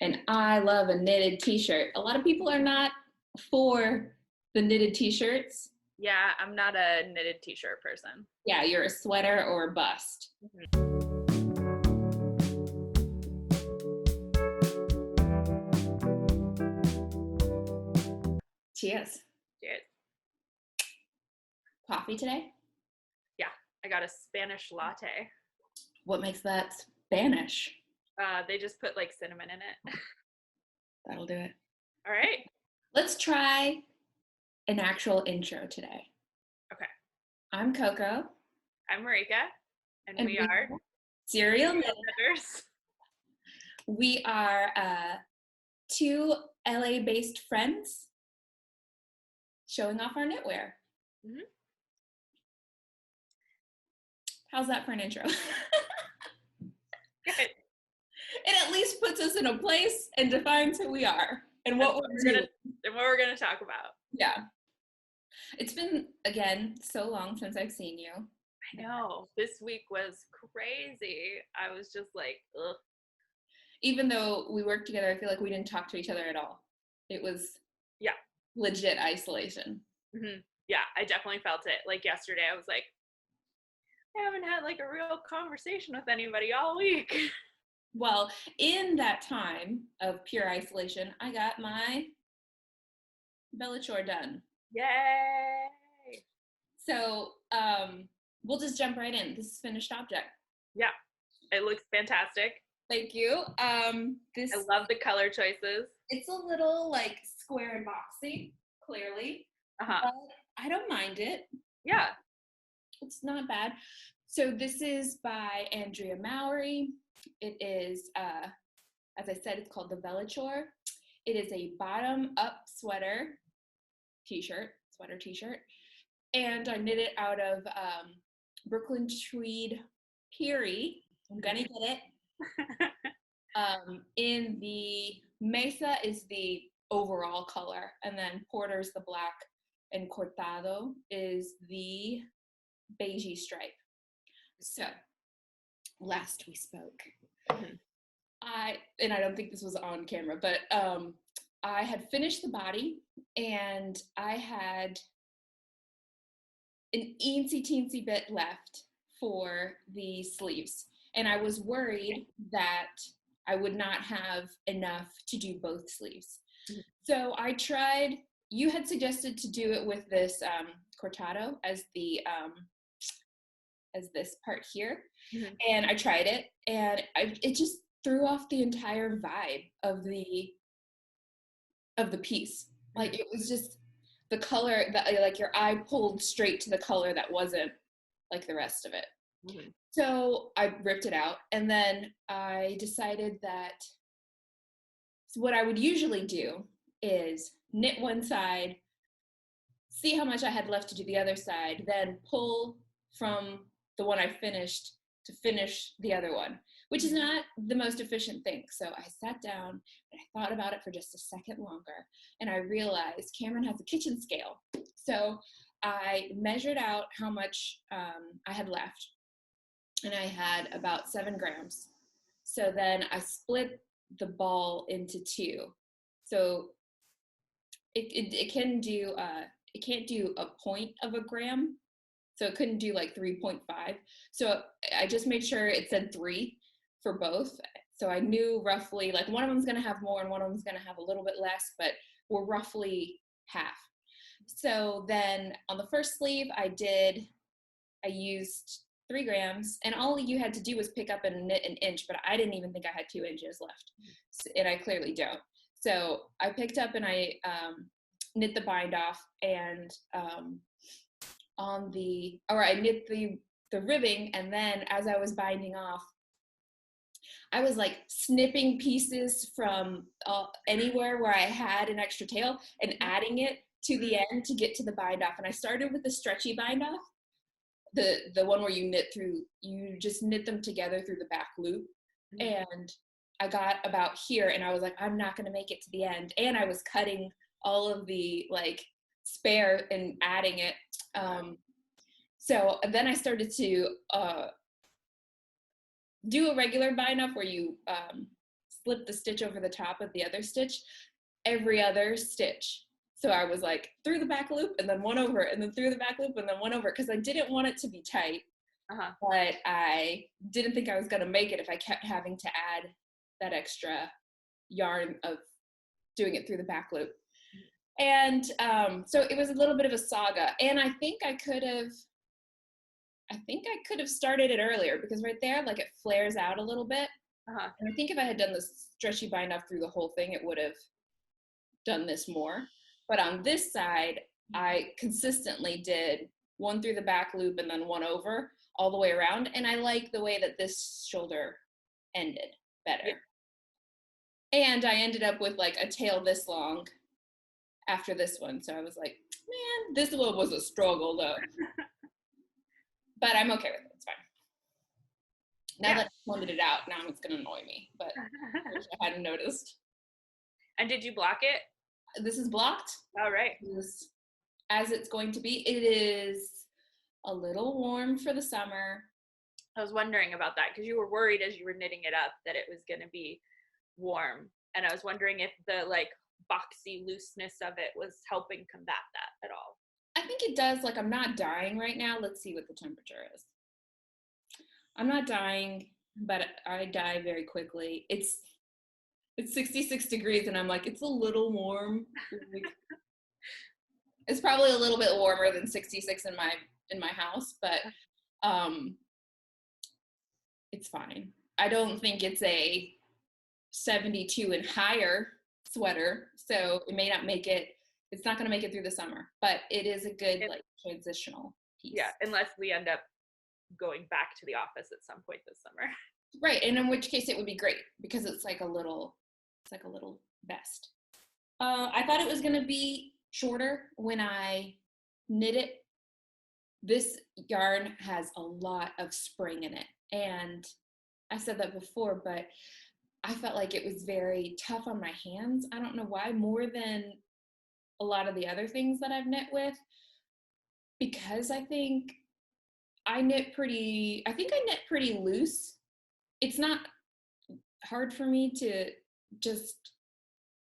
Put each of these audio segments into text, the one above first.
And I love a knitted t-shirt. A lot of people are not for the knitted t-shirts. Yeah, I'm not a knitted t-shirt person. Yeah, you're a sweater or a bust. Mm-hmm. Cheers. Cheers. Coffee today? Yeah, I got a Spanish latte. What makes that Spanish? They just put like cinnamon in it. That'll do it. All right. Let's try an actual intro today. Okay. I'm Coco. I'm Marika. And we are serial knitters. We are two LA-based friends showing off our knitwear. Mm-hmm. How's that for an intro? Good. It at least puts us in a place and defines who we are and what we're gonna talk about. Yeah. It's been, again, so long since I've seen you. I know. This week was crazy. I was just like, ugh. Even though we worked together, I feel like we didn't talk to each other at all. It was legit isolation. Mm-hmm. Yeah, I definitely felt it. Like yesterday, I was like, I haven't had like a real conversation with anybody all week. Well, in that time of pure isolation, I got my Vellichor done. Yay! So we'll just jump right in. This is finished object. Yeah, it looks fantastic. Thank you. I love the color choices. It's a little like square and boxy, clearly. But I don't mind it. Yeah. It's not bad. So this is by Andrea Mowry. It is, as I said, it's called the Vellichor. It is a bottom-up sweater t-shirt, and I knit it out of Brooklyn Tweed Peerie. I'm gonna get it. In the Mesa is the overall color, and then Porter's the black, and Cortado is the beigey stripe. So, last we spoke, I don't think this was on camera, but I had finished the body, and I had an eensy-teensy bit left for the sleeves. And I was worried that I would not have enough to do both sleeves. Mm-hmm. So I tried, you had suggested to do it with this Cortado as the as this part here. Mm-hmm. And I tried it, and it just threw off the entire vibe of the piece. Like, it was just the color that, like, your eye pulled straight to the color that wasn't like the rest of it. Mm-hmm. So I ripped it out, and then I decided that what I would usually do is knit one side, see how much I had left to do the other side, then pull from the one I finished to finish the other one, which is not the most efficient thing. So I sat down and I thought about it for just a second longer, and I realized Cameron has a kitchen scale. So I measured out how much I had left, and I had about 7 grams. So then I split the ball into 2. So it can do it can't do a point of a gram, so it couldn't do like 3.5. So I just made sure it said 3 for both. So I knew roughly, like, one of them's gonna have more and one of them's gonna have a little bit less, but we're roughly half. So then on the first sleeve, I used 3 grams, and all you had to do was pick up and knit 1 inch, but I didn't even think I had 2 inches left, and I clearly don't. So I picked up and I knit the bind off, and I knit the ribbing, and then as I was binding off, I was like snipping pieces from anywhere where I had an extra tail and adding it to the end to get to the bind off. And I started with the stretchy bind off, the one where you just knit them together through the back loop. And I got about here, and I was like, I'm not going to make it to the end. And I was cutting all of the like spare and adding it. So then I started to do a regular bind off where you slip the stitch over the top of the other stitch every other stitch. So I was like through the back loop and then one over, and then through the back loop and then one over, because I didn't want it to be tight. But I didn't think I was going to make it if I kept having to add that extra yarn of doing it through the back loop. And so it was a little bit of a saga. And I think I could have started it earlier, because right there, like, it flares out a little bit. And I think if I had done the stretchy bind off through the whole thing, it would have done this more. But on this side, I consistently did one through the back loop and then one over all the way around. And I like the way that this shoulder ended better. Yeah. And I ended up with like a tail this long after this one. So I was like, man, this one was a struggle though. But I'm okay with it. It's fine. Now that I pointed it out, now it's going to annoy me. But I wish I hadn't noticed. And did you block it? This is blocked. All right. As it's going to be. It is a little warm for the summer. I was wondering about that, because you were worried as you were knitting it up that it was going to be warm. And I was wondering if the like boxy looseness of it was helping combat that at all. I think it does. Like, I'm not dying right now. Let's see what the temperature is. I'm not dying, but I die very quickly. It's 66 degrees and I'm like, it's a little warm. Like, it's probably a little bit warmer than 66 in my house, but it's fine. I don't think it's a 72 and higher sweater, so it may not make it. It's not going to make it through the summer, but it is a good like transitional piece. Yeah, unless we end up going back to the office at some point this summer. Right, and in which case it would be great, because it's like a little vest. I thought it was going to be shorter when I knit it. This yarn has a lot of spring in it, and I said that before, but I felt like it was very tough on my hands. I don't know why, more than a lot of the other things that I've knit with, because I think I knit pretty loose. It's not hard for me to just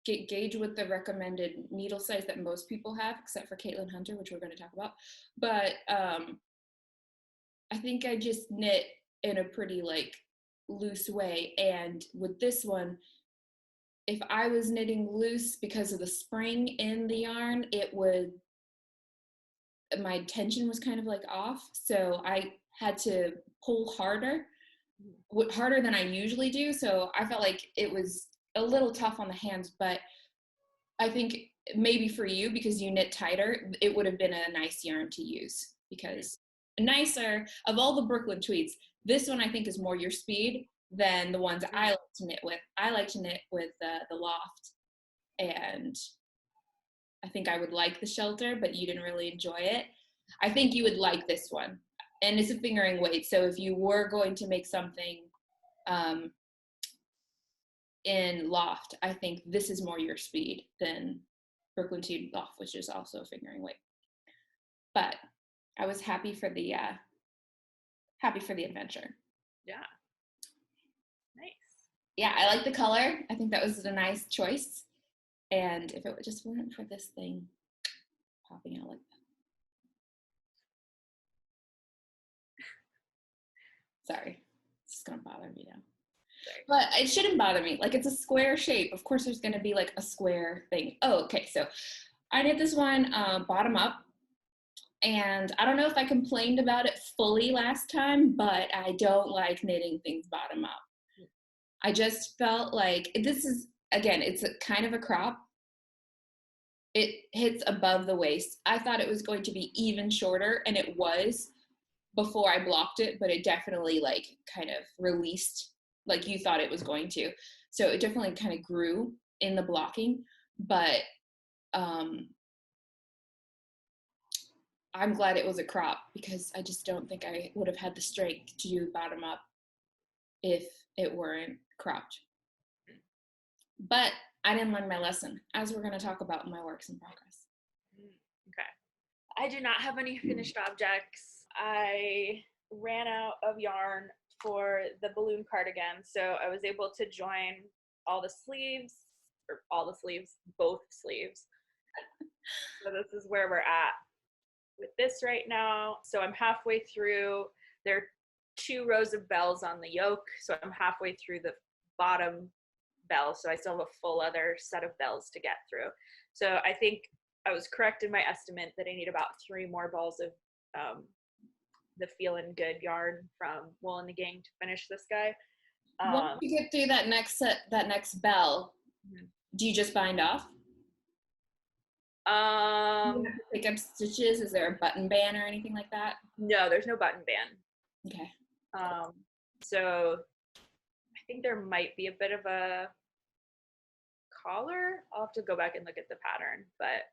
gauge with the recommended needle size that most people have, except for Caitlin Hunter, which we're going to talk about. But I think I just knit in a pretty like loose way. And with this one, if I was knitting loose because of the spring in the yarn, my tension was kind of like off. So I had to pull harder than I usually do. So I felt like it was a little tough on the hands, but I think maybe for you, because you knit tighter, it would have been a nice yarn to use, because nicer of all the Brooklyn tweeds, this one I think is more your speed than the ones I like to knit with. I like to knit with the Loft, and I think I would like the Shelter, but you didn't really enjoy it. I think you would like this one, and it's a fingering weight, so if you were going to make something in Loft, I think this is more your speed than Brooklyn Tweed Loft, which is also a fingering weight. But I was happy for the adventure. Yeah. Nice. Yeah, I like the color. I think that was a nice choice. And if it just weren't for this thing popping out like that. Sorry, it's just gonna bother me now. But it shouldn't bother me. Like, it's a square shape. Of course, there's gonna be like a square thing. Oh, okay. So I did this one bottom up, and I don't know if I complained about it fully last time, but I don't like knitting things bottom up. I just felt like this is, again, it's a kind of a crop. It hits above the waist. I thought it was going to be even shorter, and it was before I blocked it, but it definitely like kind of released like you thought it was going to. So it definitely kind of grew in the blocking, but I'm glad it was a crop, because I just don't think I would have had the strength to do bottom up if it weren't cropped. But I didn't learn my lesson, as we're going to talk about in my works in progress. Okay. I do not have any finished objects. I ran out of yarn for the balloon cardigan, so I was able to join all the sleeves, both sleeves. So this is where we're at with this right now. So I'm halfway through. There are 2 rows of bells on the yoke, so I'm halfway through the bottom bell, so I still have a full other set of bells to get through. So I think I was correct in my estimate that I need about 3 more balls of the Feelin' Good yarn from Wool and the Gang to finish this guy. Once you get through that next bell, do you just bind off? You have to pick up stitches? Is there a button band or anything like that? No, there's no button band. Okay. So I think there might be a bit of a collar. I'll have to go back and look at the pattern, but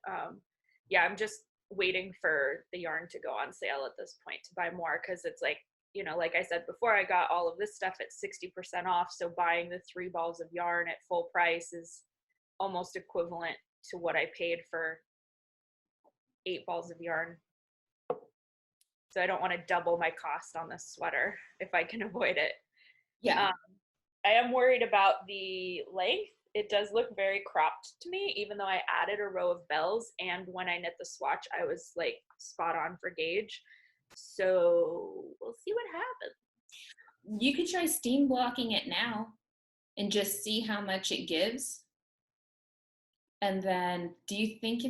yeah, I'm just waiting for the yarn to go on sale at this point to buy more, because it's like, you know, like I said before, I got all of this stuff at 60% off, so buying the 3 balls of yarn at full price is almost equivalent to what I paid for 8 balls of yarn. So I don't want to double my cost on this sweater if I can avoid it. Yeah. I am worried about the length. It does look very cropped to me, even though I added a row of bells, and when I knit the swatch, I was like spot on for gauge. So we'll see what happens. You could try steam blocking it now and just see how much it gives. And then do you think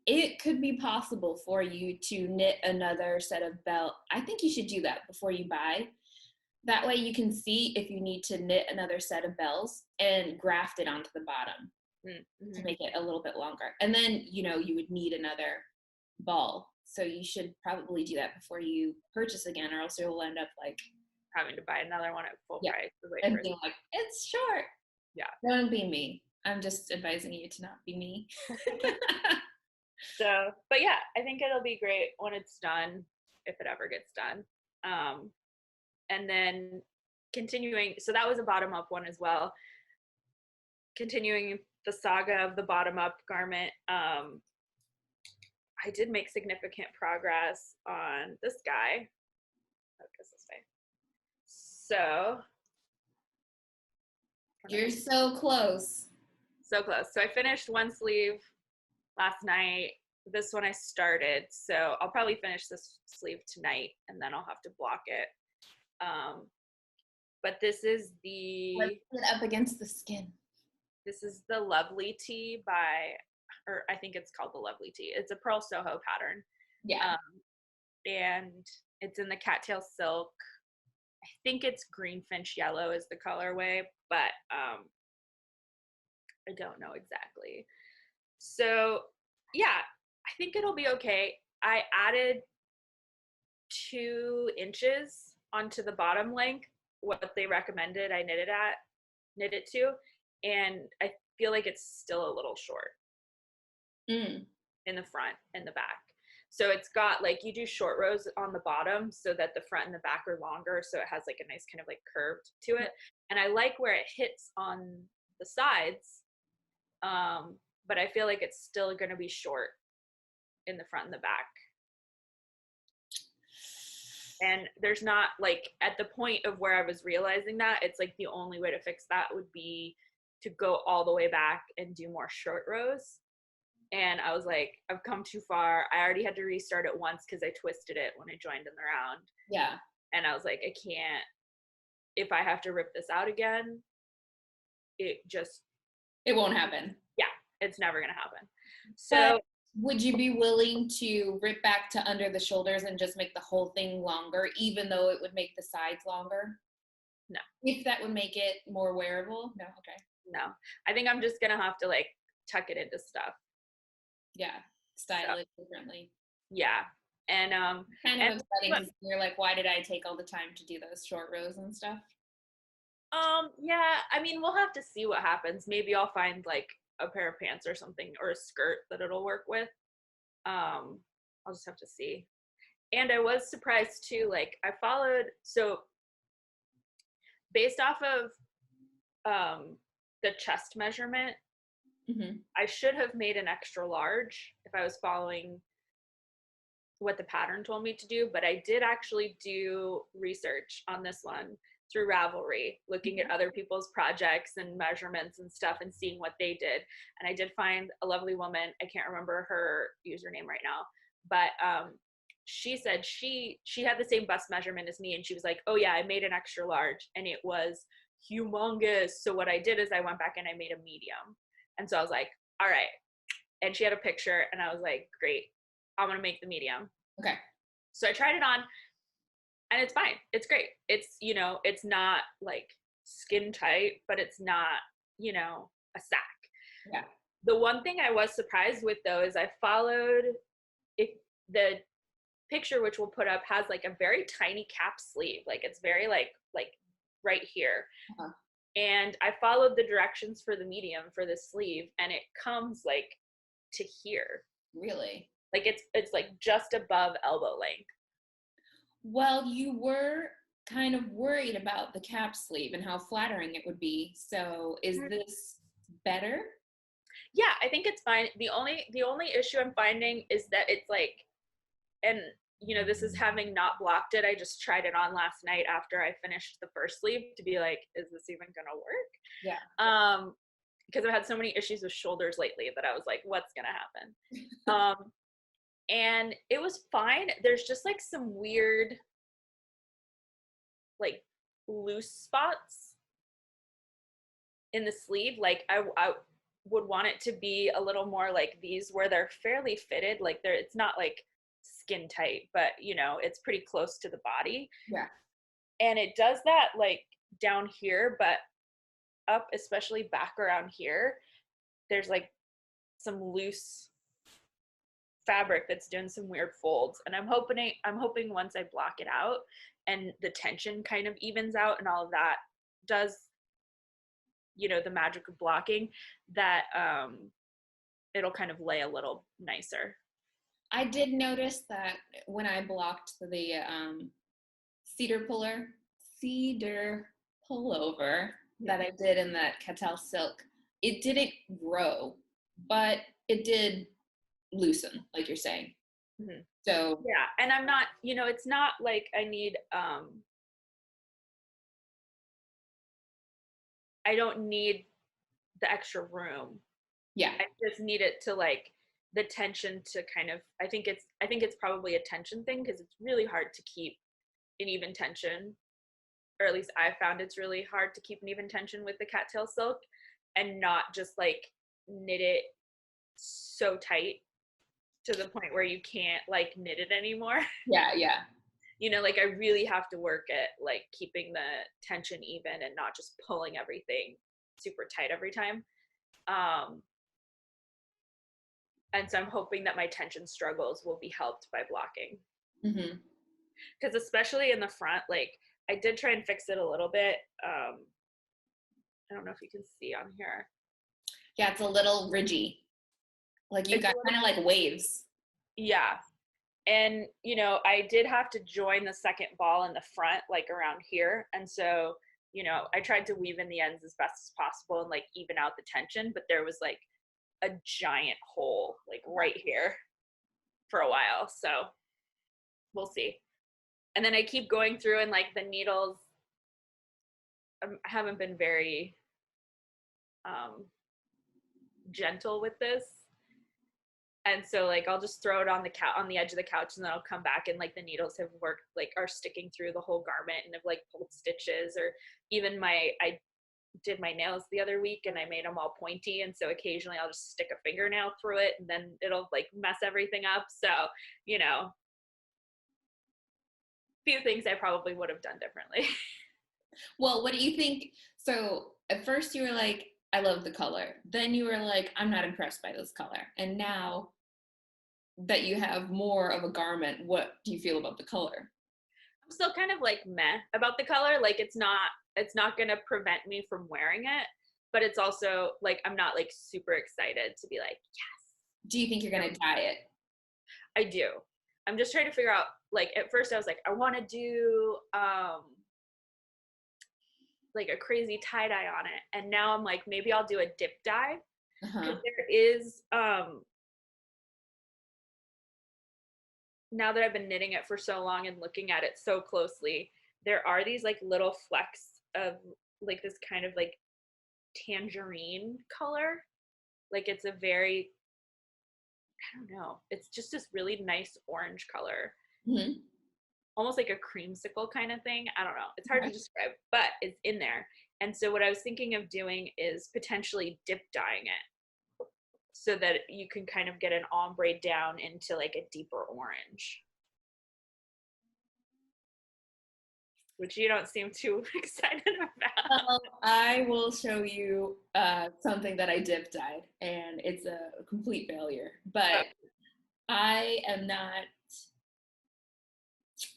it could be possible for you to knit another set of belt? I think you should do that before you buy. That way you can see if you need to knit another set of bells and graft it onto the bottom to make it a little bit longer. And then, you know, you would need another ball. So you should probably do that before you purchase again, or else you'll end up like having to buy another one at full price. And being like, it's short. Yeah. Don't be me. I'm just advising you to not be me. So, but yeah, I think it'll be great when it's done, if it ever gets done. And then continuing, so that was a bottom up one as well. Continuing the saga of the bottom up garment, I did make significant progress on this guy. Focus this way. So you're so close. So close. So I finished one sleeve last night. This one I started, so I'll probably finish this sleeve tonight, and then I'll have to block it. But this is Let's put it up against the skin. This is the Lovely Tee by, or I think it's called the Lovely Tee. It's a Purl Soho pattern. Yeah. And it's in the Cattail Silk. I think it's Greenfinch Yellow is the colorway, but I don't know exactly. So yeah, I think it'll be okay. I added 2 inches onto the bottom length, what they recommended I knit it to, and I feel like it's still a little short in the front and the back. So it's got like, you do short rows on the bottom so that the front and the back are longer, so it has like a nice kind of like curve to it, and I like where it hits on the sides, but I feel like it's still going to be short in the front and the back. And there's not, like, at the point of where I was realizing that, it's like the only way to fix that would be to go all the way back and do more short rows. And I was like, I've come too far. I already had to restart it once because I twisted it when I joined in the round. Yeah. And I was like, I can't, if I have to rip this out again, it won't happen. Yeah, it's never going to happen. So would you be willing to rip back to under the shoulders and just make the whole thing longer, even though it would make the sides longer? No. If that would make it more wearable? No. Okay. No. I think I'm just going to have to like tuck it into stuff. Yeah. Style it differently. Yeah. And kind of upsetting because you're like, why did I take all the time to do those short rows and stuff? Yeah, I mean, we'll have to see what happens. Maybe I'll find like a pair of pants or something, or a skirt that it'll work with. I'll just have to see. And I was surprised too, like I followed, so based off of the chest measurement, I should have made an extra large if I was following what the pattern told me to do, but I did actually do research on this one through Ravelry, looking at other people's projects and measurements and stuff and seeing what they did. And I did find a lovely woman. I can't remember her username right now, but she said she had the same bust measurement as me, and she was like, oh yeah, I made an extra large and it was humongous. So what I did is I went back and I made a medium. And so I was like, all right. And she had a picture and I was like, great, I'm gonna make the medium. Okay. So I tried it on and it's fine. It's great. It's, you know, it's not like skin tight, but it's not, you know, a sack. Yeah. The one thing I was surprised with though is I followed the picture, which we'll put up, has like a very tiny cap sleeve. Like it's very like right here. Uh-huh. And I followed the directions for the medium for the sleeve and it comes like to here. Really? Like it's like just above elbow length. Well, you were kind of worried about the cap sleeve and how flattering it would be. So is this better? Yeah, I think it's fine. The only issue I'm finding is that it's like, and you know, this is having not blocked it. I just tried it on last night after I finished the first sleeve to be like, is this even gonna work? Yeah. Because I've had so many issues with shoulders lately that I was like, what's gonna happen? And it was fine. There's just like some weird, like loose spots in the sleeve. Like I would want it to be a little more like these where they're fairly fitted. Like it's not like skin tight, but you know, it's pretty close to the body. Yeah. And it does that like down here, but up, especially back around here, there's like some loose fabric that's doing some weird folds. And I'm hoping once I block it out and the tension kind of evens out and all of that does, you know, the magic of blocking, that it'll kind of lay a little nicer. I did notice that when I blocked the cedar pullover that I did in that Cattail Silk, it didn't grow, but it did loosen, like you're saying. Mm-hmm. So yeah, and I'm not, you know, it's not like I need I don't need the extra room. Yeah, I just need it to like the tension to kind of, I think it's probably a tension thing, because it's really hard to keep an even tension, or at least I found it's really hard to keep an even tension with the Cattail Silk and not just like knit it so tight to the point where you can't like knit it anymore. Yeah. You know, like I really have to work at like keeping the tension even and not just pulling everything super tight every time. And so I'm hoping that my tension struggles will be helped by blocking. Mm-hmm. Because especially in the front, like I did try and fix it a little bit. I don't know if you can see on here. Yeah, it's a little ridgy. Like you've got kind of like waves. Yeah. And, you know, I did have to join the second ball in the front, like around here. And so, you know, I tried to weave in the ends as best as possible and like even out the tension, but there was like a giant hole like right here for a while. So we'll see. And then I keep going through and like the needles, I haven't been very gentle with this. And so like I'll just throw it on the edge of the couch, and then I'll come back and like the needles have worked, like are sticking through the whole garment and have like pulled stitches, or even I did my nails the other week and I made them all pointy, and so occasionally I'll just stick a fingernail through it and then it'll like mess everything up. So, you know, few things I probably would have done differently. Well, what do you think? So at first you were like, I love the color. Then you were like, I'm not impressed by this color. And now that you have more of a garment, what do you feel about the color? I'm still kind of like meh about the color. Like it's not going to prevent me from wearing it, but it's also like, I'm not like super excited to be like, yes. Do you think you're going to dye it? I do. I'm just trying to figure out, like at first I was like, I want to do like a crazy tie-dye on it. And now I'm like, maybe I'll do a dip dye. Because there is, now that I've been knitting it for so long and looking at it so closely, there are these like little flecks of like this kind of like tangerine color. Like it's a very, I don't know, it's just this really nice orange color. Mm-hmm. Almost like a creamsicle kind of thing. I don't know. It's hard to describe, but it's in there. And so what I was thinking of doing is potentially dip dyeing it so that you can kind of get an ombre down into like a deeper orange. Which you don't seem too excited about. Well, I will show you something that I dip dyed, and it's a complete failure. But I am not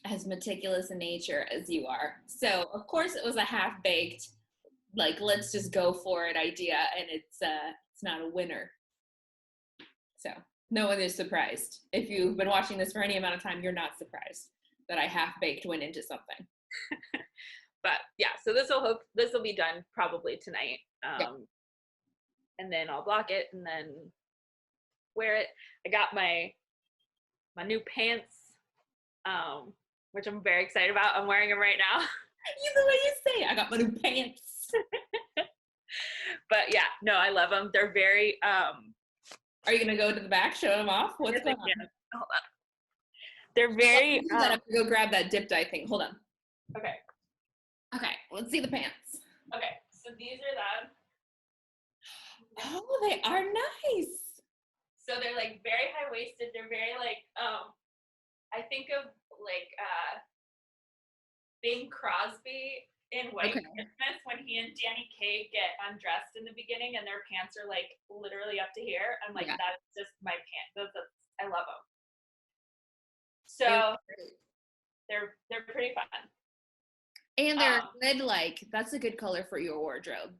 as meticulous in nature as you are. So, of course, it was a half-baked, like, let's just go for it idea, and it's not a winner. So, no one is surprised. If you've been watching this for any amount of time, you're not surprised that I half-baked went into something. But yeah, so this will be done probably tonight. And then I'll block it and then wear it. I got my new pants, which I'm very excited about. I'm wearing them right now. The way you say it, I got my new pants. But yeah, no, I love them. They're very Are you gonna go to the back, show them off? What's going on? Hold on. They're very I have to go grab that dip dye thing. Hold on. Okay, let's see the pants. Okay, so these are them. Oh, they are nice. So they're like very high-waisted. They're very like I think of like Bing Crosby in White Christmas when he and Danny Kaye get undressed in the beginning and their pants are like literally up to here. I'm like, that's just my pants. I love them. So they're pretty fun. And they're good, like, that's a good color for your wardrobe.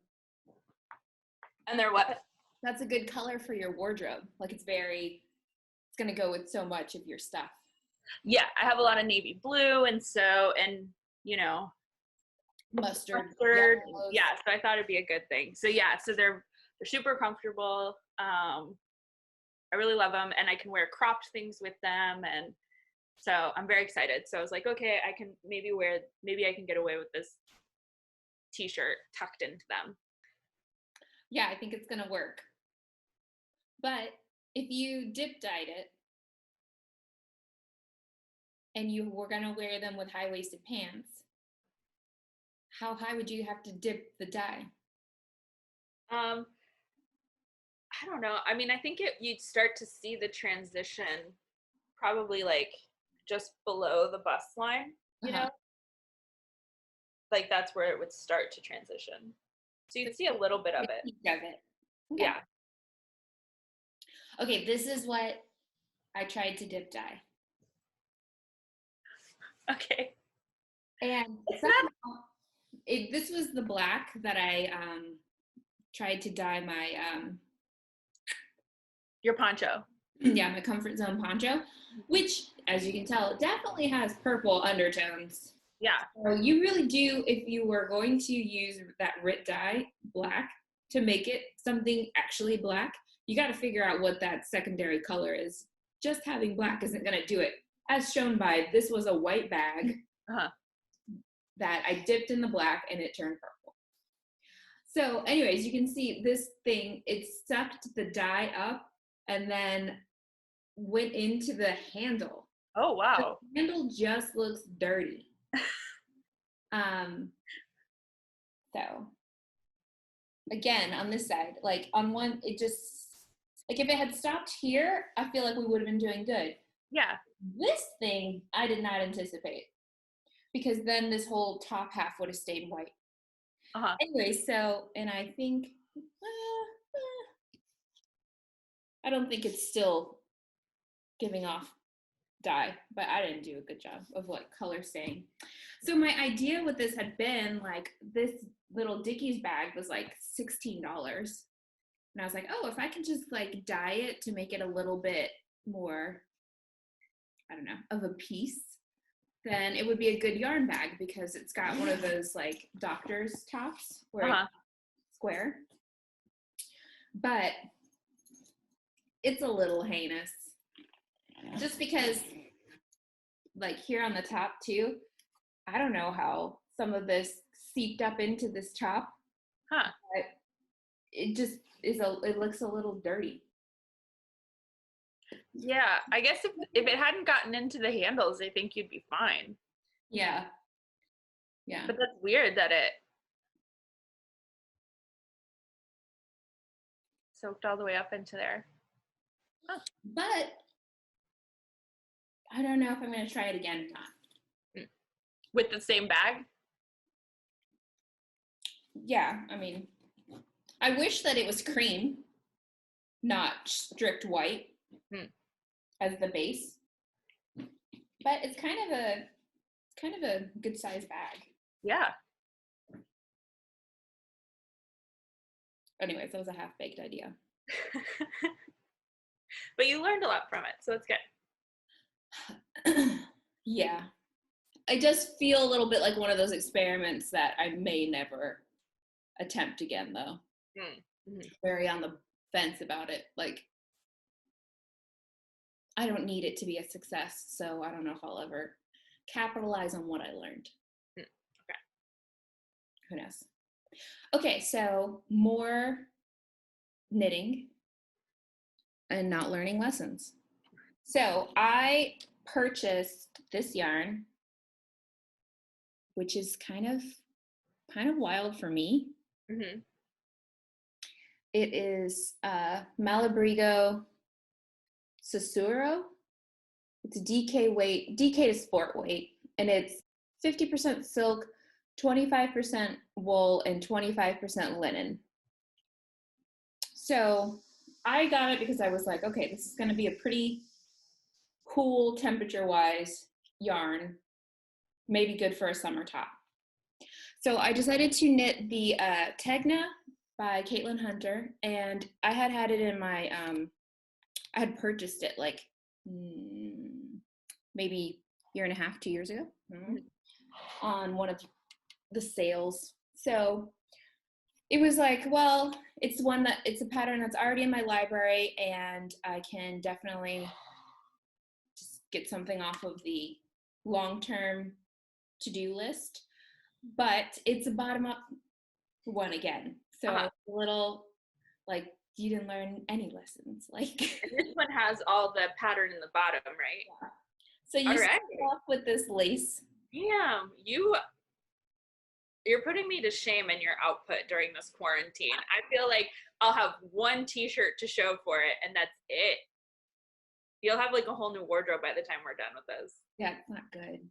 And they're what? That's a good color for your wardrobe. Like, it's going to go with so much of your stuff. Yeah, I have a lot of navy blue, and you know, mustard. Yeah, so I thought it'd be a good thing. So yeah, so they're super comfortable. I really love them, and I can wear cropped things with them, and so I'm very excited. So I was like, okay, I can maybe I can get away with this t-shirt tucked into them. Yeah, I think it's gonna work. But if you dip dyed it and you were gonna wear them with high-waisted pants, how high would you have to dip the dye? I don't know. I mean, I think you'd start to see the transition probably like just below the bust line, you know? Like that's where it would start to transition. So you'd see a little bit of it. Okay. Yeah. Okay, this is what I tried to dip dye. Okay. And this was the black that I tried to dye my your poncho. Yeah, my comfort zone poncho, which, as you can tell, definitely has purple undertones. Yeah. So you really do, if you were going to use that RIT dye, black, to make it something actually black, you got to figure out what that secondary color is. Just having black isn't going to do it. As shown by, this was a white bag that I dipped in the black and it turned purple. So anyways, you can see this thing, it sucked the dye up and then went into the handle. Oh, wow. The handle just looks dirty. So again, on this side, like on one, it just, like if it had stopped here, I feel like we would have been doing good. Yeah. This thing, I did not anticipate because then this whole top half would have stayed white. Anyway, so, and I think, I don't think it's still giving off dye, but I didn't do a good job of like color staying. So my idea with this had been like this little Dickies bag was like $16. And I was like, oh, if I can just like dye it to make it a little bit more, I don't know, of a piece, then it would be a good yarn bag because it's got one of those like doctor's tops where it's square. But it's a little heinous. Just because like here on the top too, I don't know how some of this seeped up into this top. Huh. But it just it looks a little dirty. Yeah, I guess if it hadn't gotten into the handles, I think you'd be fine. Yeah. Yeah. But that's weird that it soaked all the way up into there. Huh. But I don't know if I'm going to try it again or not. With the same bag? Yeah, I mean, I wish that it was cream, not strict white as the base. But it's kind of a good size bag. Yeah. Anyways, that was a half-baked idea. But you learned a lot from it, so it's good. Yeah. It does feel a little bit like one of those experiments that I may never attempt again, though. Mm-hmm. Very on the fence about it. Like, I don't need it to be a success, so I don't know if I'll ever capitalize on what I learned. Okay. Who knows? Okay, so more knitting and not learning lessons. So I purchased this yarn, which is kind of wild for me. Mm-hmm. It is Malabrigo Susurro. It's a DK weight, DK to sport weight, and it's 50% silk, 25% wool, and 25% linen. So I got it because I was like, okay, this is going to be a pretty cool temperature-wise yarn, maybe good for a summer top. So I decided to knit the Tegna by Caitlin Hunter, and I had it in my, I had purchased it like maybe year and a half, 2 years ago, on one of the sales. So it was like, well, it's a pattern that's already in my library, and I can definitely just get something off of the long-term to-do list. But it's a bottom-up one again. So a little like, you didn't learn any lessons. Like, and this one has all the pattern in the bottom, right? Yeah. So you start off with this lace. Damn, you're putting me to shame in your output during this quarantine. I feel like I'll have one t-shirt to show for it, and that's it. You'll have like a whole new wardrobe by the time we're done with this. Yeah, it's not good.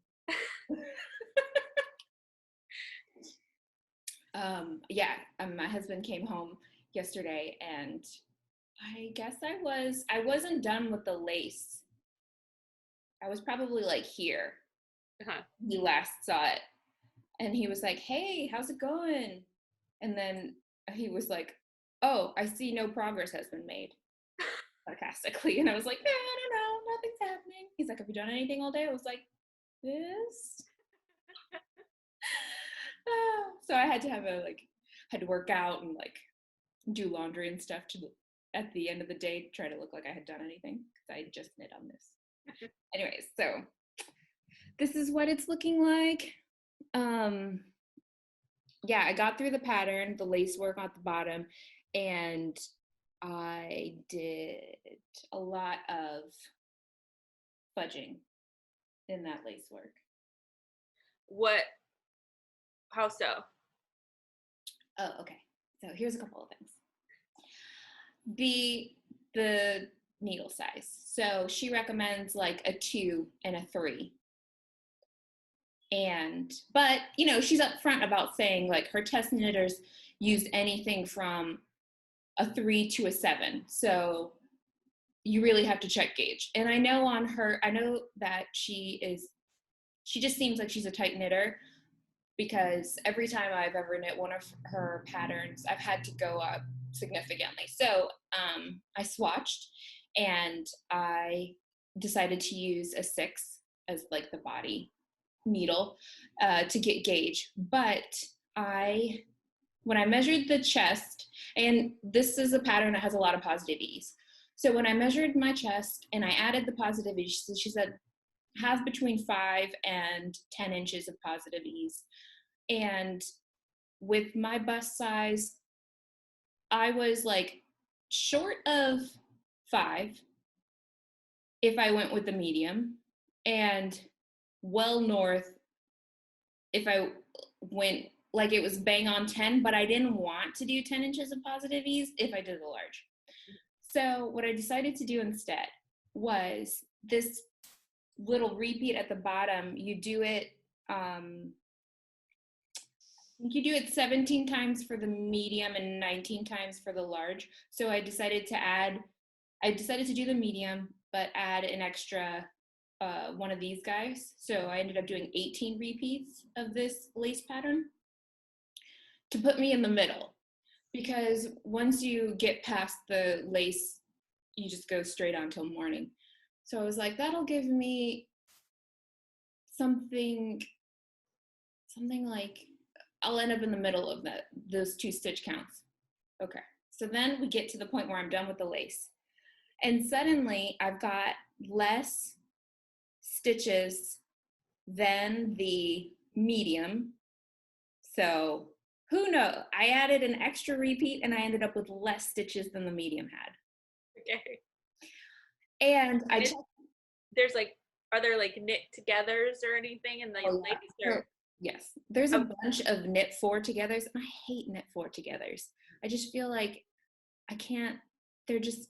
My husband came home yesterday, and I guess I wasn't done with the lace. I was probably like here. He last saw it, and he was like, "Hey, how's it going?" And then he was like, "Oh, I see no progress has been made," sarcastically. And I was like, "No, I don't know, nothing's happening." He's like, "Have you done anything all day?" I was like, "This." So I had to work out and like do laundry and stuff at the end of the day to try to look like I had done anything, because I just knit on this. Anyways, so this is what it's looking like. Yeah, I got through the pattern, the lace work at the bottom, and I did a lot of fudging in that lace work. How so? Oh, okay. So here's a couple of things. The needle size. So she recommends like a 2 and a 3. But she's upfront about saying like her test knitters used anything from a 3 to a 7. So you really have to check gauge. And I know that she just seems like she's a tight knitter, because every time I've ever knit one of her patterns, I've had to go up significantly. So I swatched, and I decided to use a 6 as like the body needle to get gauge. But when I measured the chest, and this is a pattern that has a lot of positive ease. So when I measured my chest and I added the positive ease, she said have between 5 and 10 inches of positive ease. And with my bust size, I was like short of 5 if I went with the medium, and well north if I went, like it was bang on 10, but I didn't want to do 10 inches of positive ease if I did the large. So what I decided to do instead was this little repeat at the bottom. You do it, you do it 17 times for the medium and 19 times for the large. So I decided to do the medium, but add an extra one of these guys. So I ended up doing 18 repeats of this lace pattern to put me in the middle, because once you get past the lace, you just go straight on till morning. So I was like, that'll give me something like, I'll end up in the middle of those 2 stitch counts. Okay, so then we get to the point where I'm done with the lace. And suddenly I've got less stitches than the medium. So who knows? I added an extra repeat and I ended up with less stitches than the medium had. Okay. And there's like, are there like knit togethers or anything in the lace? Or? Yes, there's a bunch of knit 4 togethers, and I hate knit 4 togethers. I just feel like I can't, they just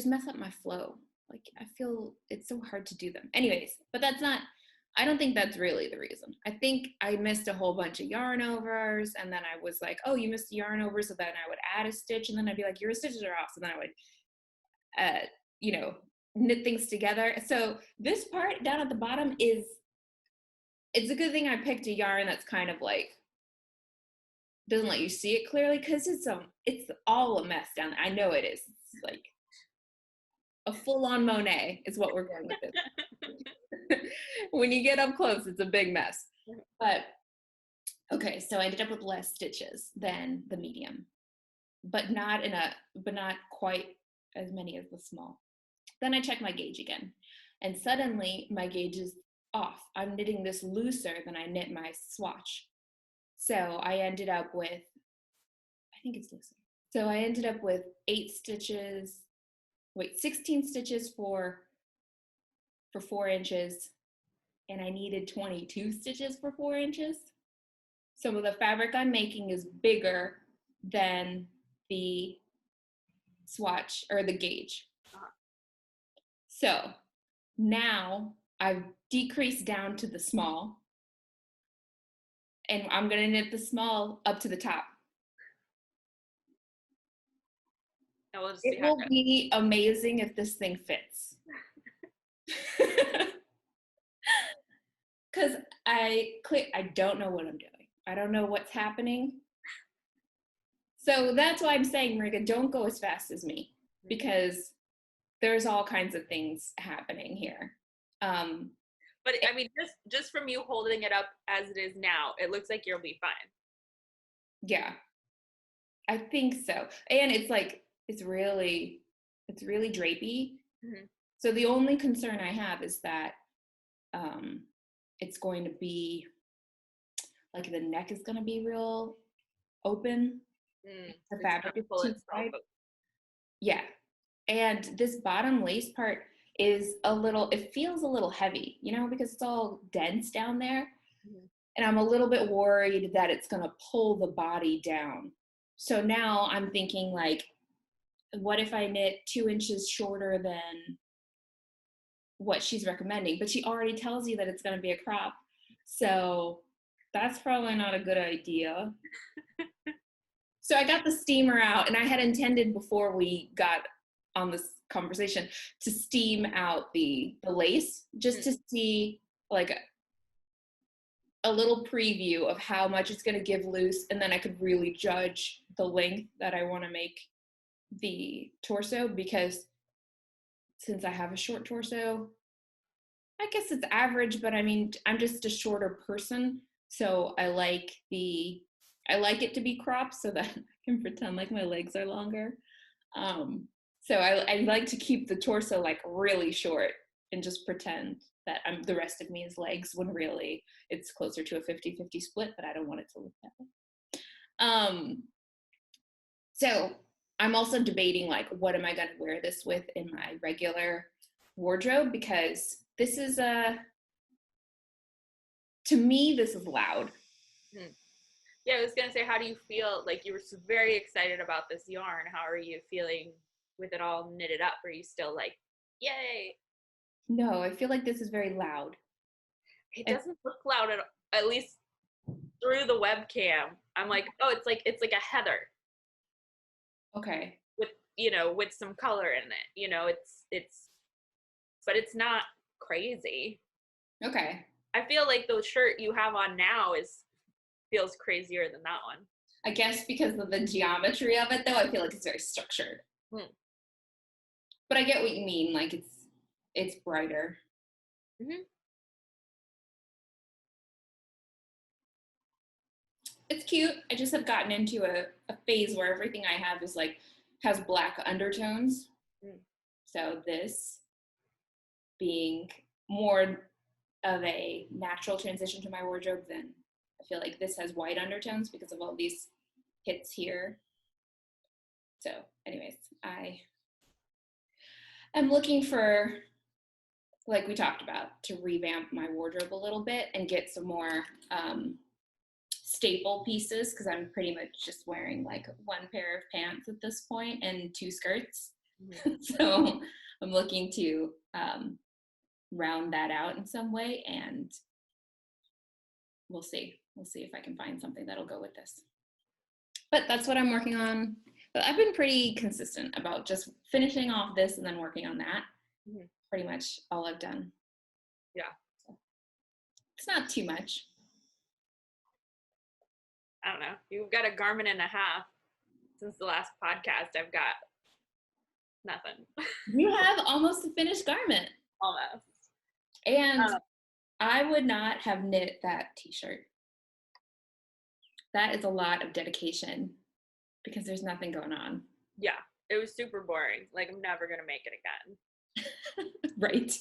mess up my flow. Like, I feel it's so hard to do them. Anyways, but I don't think that's really the reason. I think I missed a whole bunch of yarn overs, and then I was like, oh, you missed a yarn over, so then I would add a stitch, and then I'd be like, your stitches are off, so then I would, knit things together. So this part down at the bottom it's a good thing I picked a yarn that's kind of like, doesn't let you see it clearly, because it's all a mess down there. I know it is. It's like a full-on Monet is what we're going with it. When you get up close, it's a big mess. But okay, so I ended up with less stitches than the medium, but not quite as many as the small. Then I checked my gauge again, and suddenly my gauge is off. I'm knitting this looser than I knit my swatch. So I ended up with, I think it's looser. So I ended up with 16 stitches for 4 inches, and I needed 22 stitches for 4 inches. So the fabric I'm making is bigger than the swatch or the gauge. So now I've decreased down to the small, and I'm gonna knit the small up to the top. It will be amazing if this thing fits. Because I don't know what I'm doing. I don't know what's happening. So that's why I'm saying, Marika, don't go as fast as me, because there's all kinds of things happening here. But I mean, just from you holding it up as it is now, it looks like you'll be fine. Yeah, I think so. And it's like, it's really drapey. Mm-hmm. So the only concern I have is that it's going to be, like, the neck is going to be real open. The fabric is too tight. Yeah. And this bottom lace part is it feels a little heavy, because it's all dense down there. Mm-hmm. And I'm a little bit worried that it's going to pull the body down. So now I'm thinking, like, what if I knit 2 inches shorter than what she's recommending? But she already tells you that it's going to be a crop. So that's probably not a good idea. So I got the steamer out, and I had intended, before we got on this conversation, to steam out the lace, just to see, like, a little preview of how much it's going to give loose, and then I could really judge the length that I want to make the torso, because since I have a short torso, I guess it's average, but I mean, I'm just a shorter person, so I like it to be cropped so that I can pretend like my legs are longer. So I like to keep the torso, like, really short, and just pretend that the rest of me is legs when really it's closer to a 50-50 split, but I don't want it to look that way. So I'm also debating, like, what am I going to wear this with in my regular wardrobe? Because this is to me, this is loud. Yeah, I was going to say, how do you feel? Like, you were very excited about this yarn. How are you feeling with it all knitted up? Are you still like, yay? No, I feel like this is very loud. It doesn't look loud at least through the webcam. I'm like, oh, it's like a heather. Okay. With, with some color in it. But it's not crazy. Okay. I feel like the shirt you have on now feels crazier than that one. I guess because of the geometry of it, though, I feel like it's very structured. But I get what you mean. Like, it's brighter. Mm-hmm. It's cute. I just have gotten into a phase where everything I have is like has black undertones. So this being more of a natural transition to my wardrobe than I feel like this has white undertones because of all these hits here. So anyways, I am looking for, like we talked about, to revamp my wardrobe a little bit and get some more staple pieces, because I'm pretty much just wearing like one pair of pants at this point and 2 skirts. So I'm looking to round that out in some way, and we'll see if I can find something that'll go with this. But that's what I'm working on. But I've been pretty consistent about just finishing off this and then working on that. Pretty much all I've done. Yeah. So it's not too much. I don't know. You've got a garment and a half. Since the last podcast, I've got nothing. You have almost a finished garment. Almost. And I would not have knit that t-shirt. That is a lot of dedication because there's nothing going on. Yeah, it was super boring. Like, I'm never going to make it again. Right.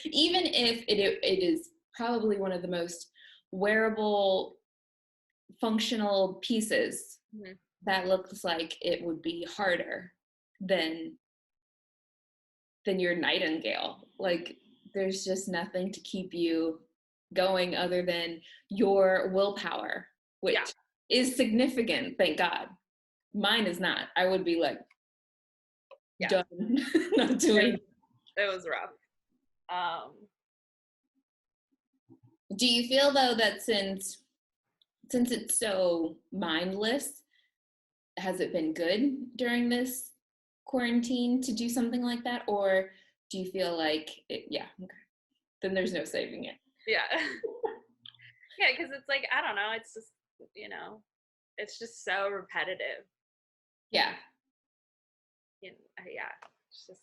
Even if it is probably one of the most wearable, functional pieces, that looks like it would be harder than your nightingale. Like, there's just nothing to keep you going other than your willpower, which is significant, thank God. Mine is not. I would be like, done, not doing. It was rough. Do you feel, though, that since it's so mindless, has it been good during this quarantine to do something like that? Or do you feel like, then there's no saving it? Yeah. Yeah, because it's like, I don't know, it's just, it's just so repetitive. Yeah. It's just,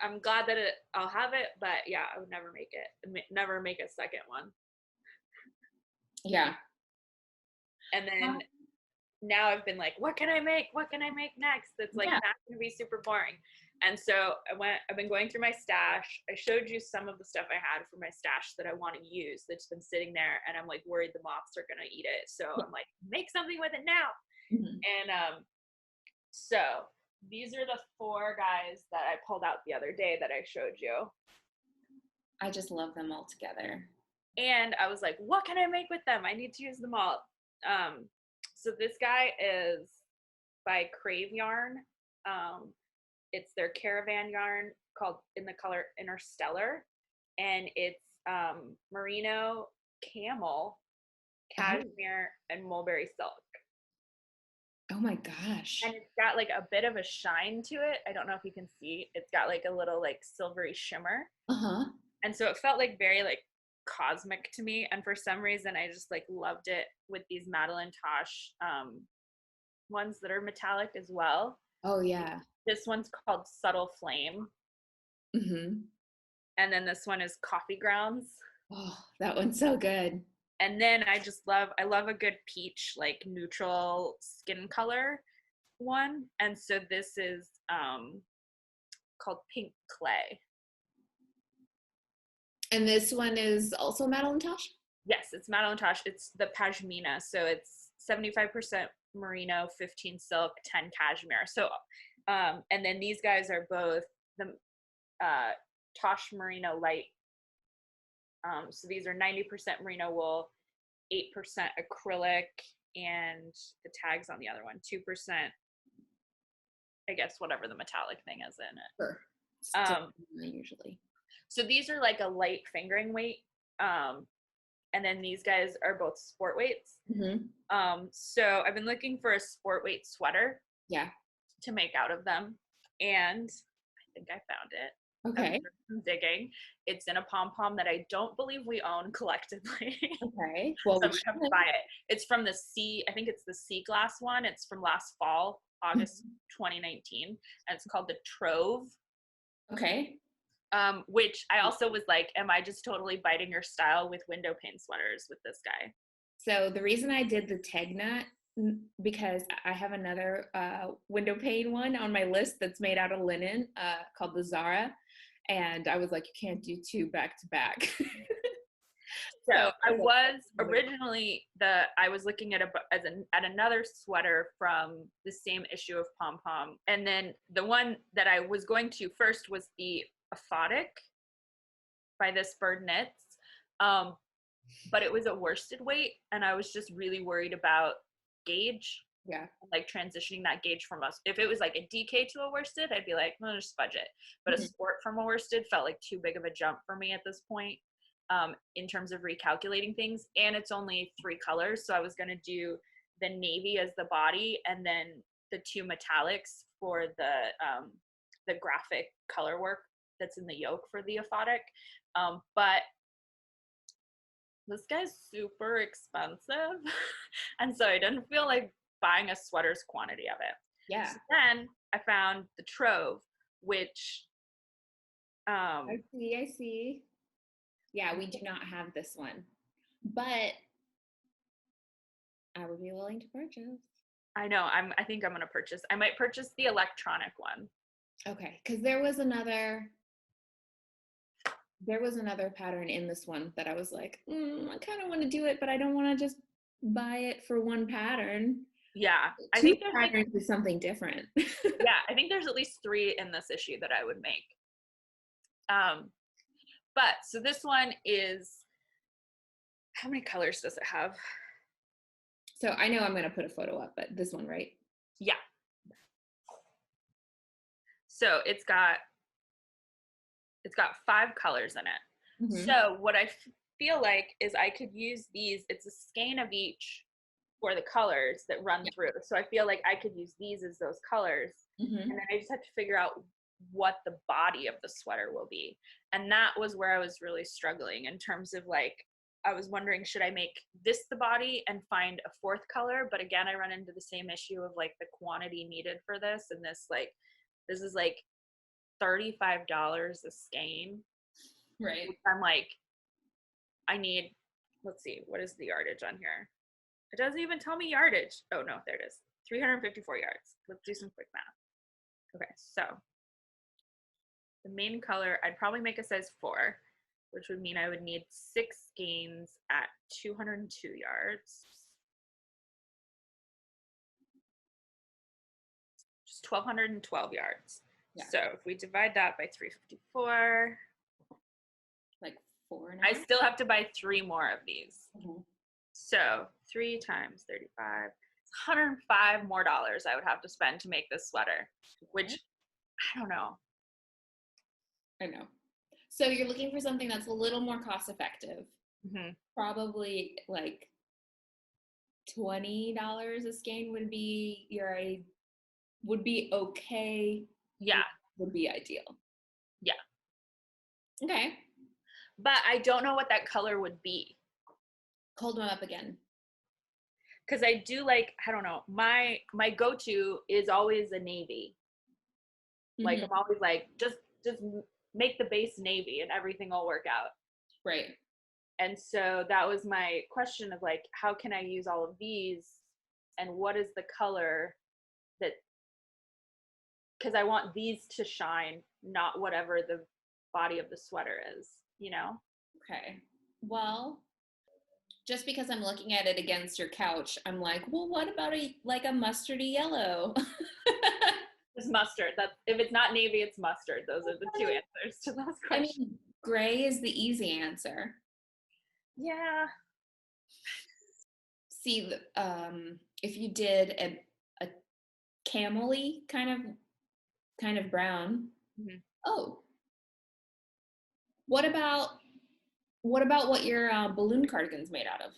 I'm glad that I'll have it, but I would never make a second one. Yeah. And then now I've been like, what can I make next? That's like not gonna be super boring. And so I've been going through my stash. I showed you some of the stuff I had for my stash that I want to use that's been sitting there, and I'm like worried the moths are gonna eat it. So I'm like, make something with it now. And so these are the 4 guys that I pulled out the other day that I showed you. I just love them all together. And I was like, what can I make with them? I need to use them all. So this guy is by Crave yarn. It's their Caravan yarn called in the color Interstellar. And it's merino, camel, cashmere, and mulberry silk. Oh my gosh. And it's got like a bit of a shine to it. I don't know if you can see. It's got like a little like silvery shimmer. And so it felt like very like cosmic to me. And for some reason, I just like loved it with these Madelinetosh ones that are metallic as well. Oh yeah. This one's called Subtle Flame. And then this one is Coffee Grounds. Oh, that one's so good. And then I love a good peach, like neutral skin color one. And so this is called Pink Clay. And this one is also Madelinetosh? Yes, it's Madelinetosh. It's the pashmina. So it's 75% merino, 15 silk, 10 cashmere. So, and then these guys are both the ToshMerino light. So these are 90% merino wool, 8% acrylic, and the tags on the other one, 2%, I guess, whatever the metallic thing is in it. Sure. Usually. So these are like a light fingering weight. And then these guys are both sport weights. So I've been looking for a sport weight sweater. Yeah. To make out of them. And I think I found it. Okay. I'm digging. It's in a pom-pom that I don't believe we own collectively. Okay. Well, so we have to buy it. It's from the sea. I think it's the sea glass one. It's from last fall, August 2019. And it's called the Trove. Okay. Which I also was like, am I just totally biting your style with window pane sweaters with this guy? So the reason I did the Tegna, because I have another window pane one on my list that's made out of linen called the Zara. And I was like, you can't do two back to back. So I was originally I was looking at another sweater from the same issue of Pom Pom, and then the one that I was going to first was the Aphotic by This Bird Knits, but it was a worsted weight, and I was just really worried about gauge. Yeah. Like transitioning that gauge from us. If it was like a DK to a worsted, I'd be like, no, just fudge it. But a sport from a worsted felt like too big of a jump for me at this point, in terms of recalculating things. And it's only 3 colors. So I was going to do the navy as the body and then the 2 metallics for the graphic color work that's in the yoke for the Aphotic. But this guy's super expensive. And so I didn't feel like buying a sweater's quantity of it. Yeah. So then I found the Trove, which I see. Yeah, we do not have this one, but I would be willing to purchase. I know. I think I'm gonna purchase. I might purchase the electronic one. Okay, because there was another pattern in this one that I was like, I kind of want to do it, but I don't want to just buy it for one pattern. Yeah, I think patterns is something different. Yeah, I think there's at least 3 in this issue that I would make. But so this one is, how many colors does it have? So I know I'm going to put a photo up, but this one, right? Yeah. So it's got 5 colors in it. So what I feel like is I could use these, it's a skein of each for the colors that run through. So I feel like I could use these as those colors. And then I just have to figure out what the body of the sweater will be. And that was where I was really struggling in terms of like, I was wondering, should I make this the body and find a 4th color? But again, I run into the same issue of like the quantity needed for this. And this is like $35 a skein. Right. I'm like, I need, let's see, what is the yardage on here? It doesn't even tell me yardage. Oh no, there it is. 354 yards. Let's do some quick math. Okay, so the main color, I'd probably make a size 4, which would mean I would need 6 skeins at 202 yards. Just 1,212 yards. Yeah. So if we divide that by 354, like 4.5. I still have to buy 3 more of these. So 3 times 35, it's $105 more I would have to spend to make this sweater, which I don't know. I know. So you're looking for something that's a little more cost effective. Probably like $20 a skein would be okay. Yeah. Would be ideal. Yeah. Okay. But I don't know what that color would be. Hold them up again. Because I do like, I don't know, my go-to is always a navy. Like I'm always like, just make the base navy and everything will work out. Right. And so that was my question of like, how can I use all of these and what is the color that because I want these to shine, not whatever the body of the sweater is, you know? Okay. Well, just because I'm looking at it against your couch, I'm like, well, what about a mustardy yellow? It's mustard. That's, if it's not navy, it's mustard. Those are the two answers to those questions. I mean, gray is the easy answer. Yeah. See, if you did a camel-y kind of brown. Mm-hmm. Oh, what about what your balloon cardigan's made out of?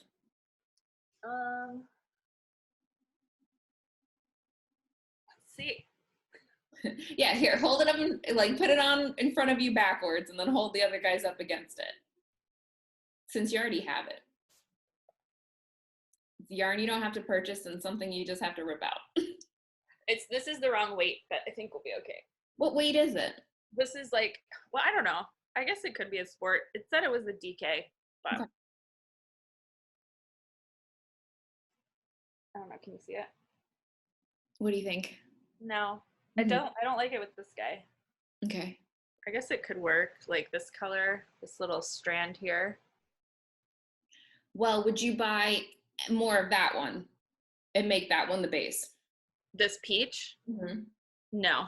Let's see. Yeah, here, hold it up and like put it on in front of you backwards, and then hold the other guys up against it. Since you already have it, it's yarn you don't have to purchase and something you just have to rip out. This is the wrong weight, but I think we'll be okay. What weight is it? This is like, well, I don't know. I guess it could be a sport. It said it was a DK, but okay. I don't know. Can you see it? What do you think? No, I don't like it with this guy. Okay. I guess it could work, like this color, this little strand here. Well, would you buy more of that one and make that one the base? This peach? Mm-hmm. No.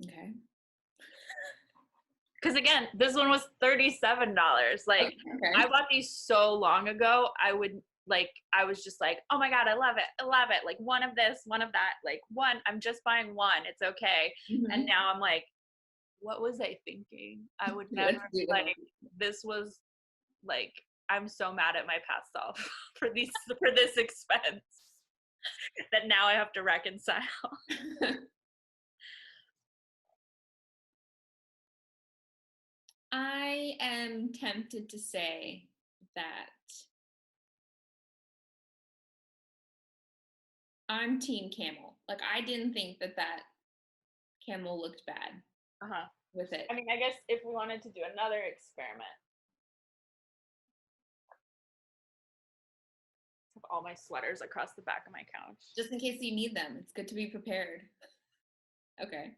Okay. Because again, this one was $37. Like, okay. I bought these so long ago. I was just like, oh my God, I love it. I love it. Like one of this, one of that, like one, I'm just buying one. It's okay. Mm-hmm. And now I'm like, what was I thinking? I would never, like, this was like, I'm so mad at my past self for this expense that now I have to reconcile. I am tempted to say that I'm team camel. Like, I didn't think that camel looked bad with it. I mean, I guess if we wanted to do another experiment, I have all my sweaters across the back of my couch. Just in case you need them. It's good to be prepared. Okay.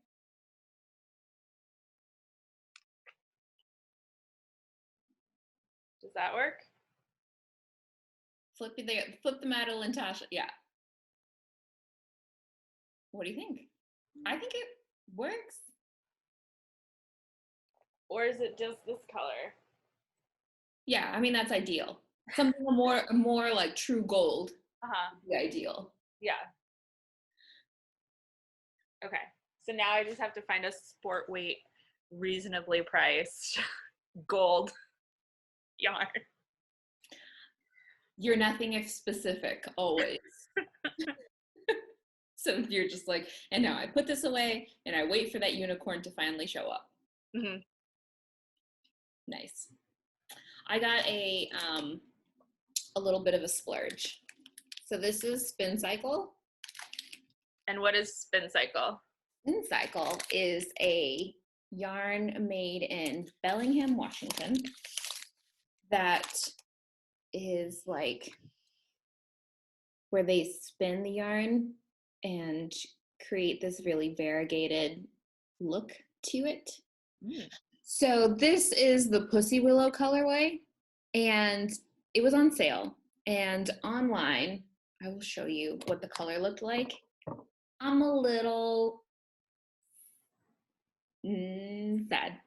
Does that work? Flip the Madelinetosh. Yeah. What do you think? I think it works. Or is it just this color? Yeah, I mean that's ideal. Something more like true gold. The ideal. Yeah. Okay. So now I just have to find a sport weight, reasonably priced gold yarn. You're nothing if specific, always. So you're just like, and now I put this away and I wait for that unicorn to finally show up. Mm-hmm. Nice. I got a little bit of a splurge. So this is Spin Cycle. And what is Spin Cycle? Spin Cycle is a yarn made in Bellingham, Washington that is like where they spin the yarn and create this really variegated look to it. Mm. So this is the Pussy Willow colorway, and it was on sale. And online, I will show you what the color looked like. I'm a little sad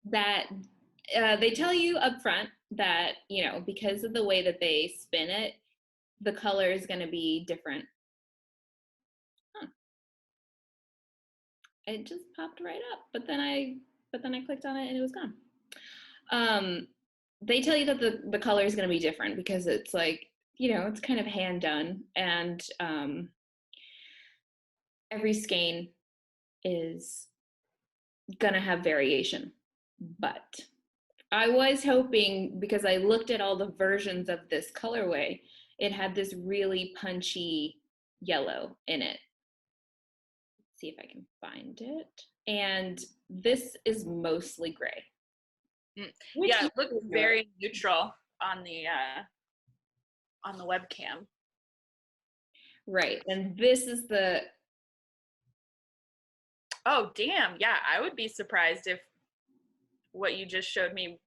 that they tell you up front that, you know, because of the way that they spin it, the color is going to be different. It just popped right up, but then I clicked on it and it was gone. They tell you that the color is going to be different because it's like, you know, it's kind of hand done, and every skein is going to have variation. But I was hoping, because I looked at all the versions of this colorway, it had this really punchy yellow in it. Let's see if I can find it. And this is mostly gray. Yeah, it looks very neutral on the webcam. Right, and this is the Oh, damn. Yeah, I would be surprised if what you just showed me,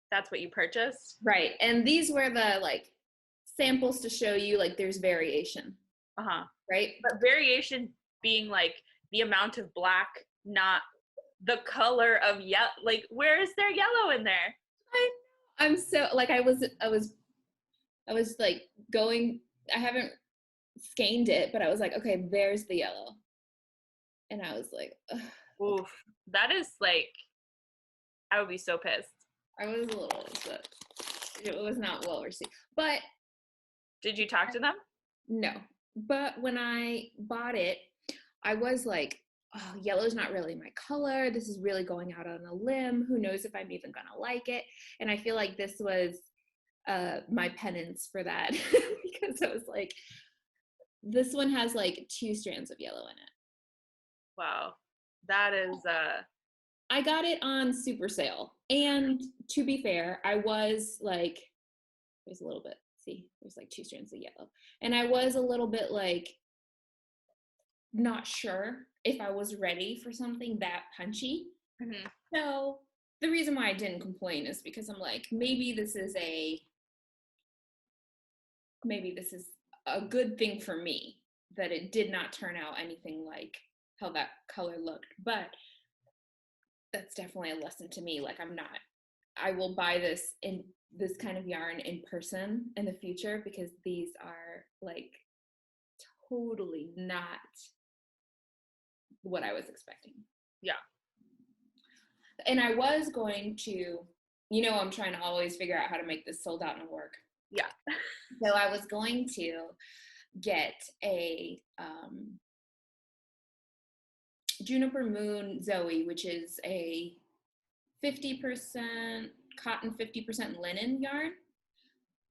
that's what you purchased. Right. And these were the like samples to show you like there's variation. Uh-huh. Right? But variation being like the amount of black, not the color of yellow. Like, where is there yellow in there? I'm so like I was like going, I haven't scanned it, but I was like, okay, there's the yellow. And I was like, ugh. Oof. That is like, I would be so pissed. I was a little upset. It was not well received. But did you talk to them? No. But when I bought it, I was like, oh, yellow's not really my color. This is really going out on a limb. Who knows if I'm even gonna like it? And I feel like this was my penance for that because I was like, this one has like 2 strands of yellow in it. Wow. That is I got it on super sale. And to be fair, I was like, there's a little bit, see, there's like 2 strands of yellow. And I was a little bit like, not sure if I was ready for something that punchy. Mm-hmm. So the reason why I didn't complain is because I'm like, maybe this is a good thing for me that it did not turn out anything like how that color looked. But that's definitely a lesson to me. Like I will buy this in this kind of yarn in person in the future because these are like totally not what I was expecting. Yeah. And I was going to, I'm trying to always figure out how to make this sold out and work. Yeah. So I was going to get a Juniper Moon Zoe, which is a 50% cotton, 50% linen yarn,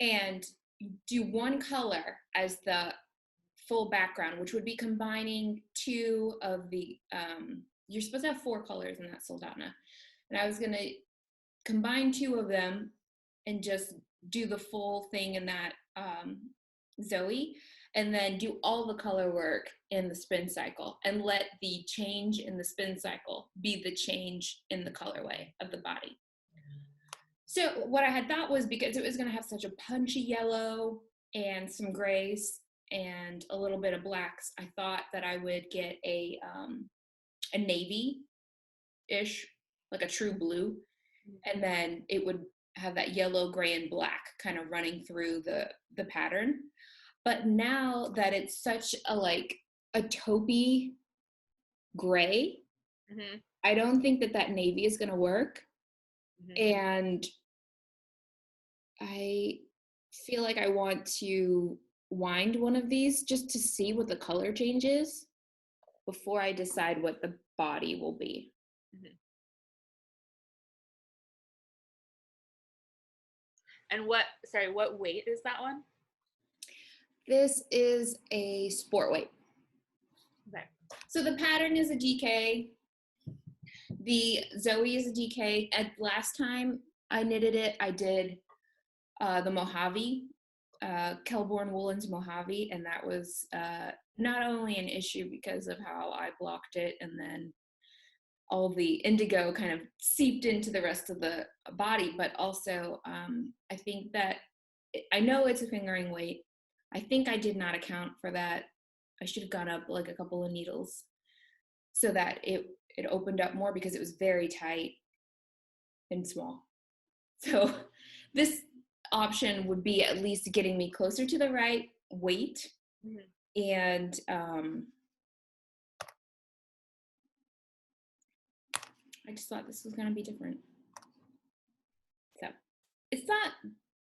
and do one color as the full background, which would be combining 2 of the, you're supposed to have 4 colors in that soldana. And I was going to combine 2 of them and just do the full thing in that Zoe, and then do all the color work in the spin cycle and let the change in the spin cycle be the change in the colorway of the body. So what I had thought was, because it was going to have such a punchy yellow and some grays and a little bit of blacks, I thought that I would get a navy-ish, like a true blue, and then it would have that yellow, gray, and black kind of running through the pattern. But now that it's such a taupey gray, mm-hmm. I don't think that navy is going to work. Mm-hmm. And I feel like I want to wind one of these just to see what the color change is before I decide what the body will be. Mm-hmm. And what weight is that one? This is a sport weight. Okay. So the pattern is a DK. The Zoe is a DK. Last time I knitted it, I did the Mojave, Kelborn Woolens Mojave, and that was not only an issue because of how I blocked it, and then all the indigo kind of seeped into the rest of the body, but also I think that, I know it's a fingering weight. I think I did not account for that. I should have gone up like a couple of needles so that it opened up more, because it was very tight and small. So this option would be at least getting me closer to the right weight. Mm-hmm. And I just thought this was going to be different. So it's not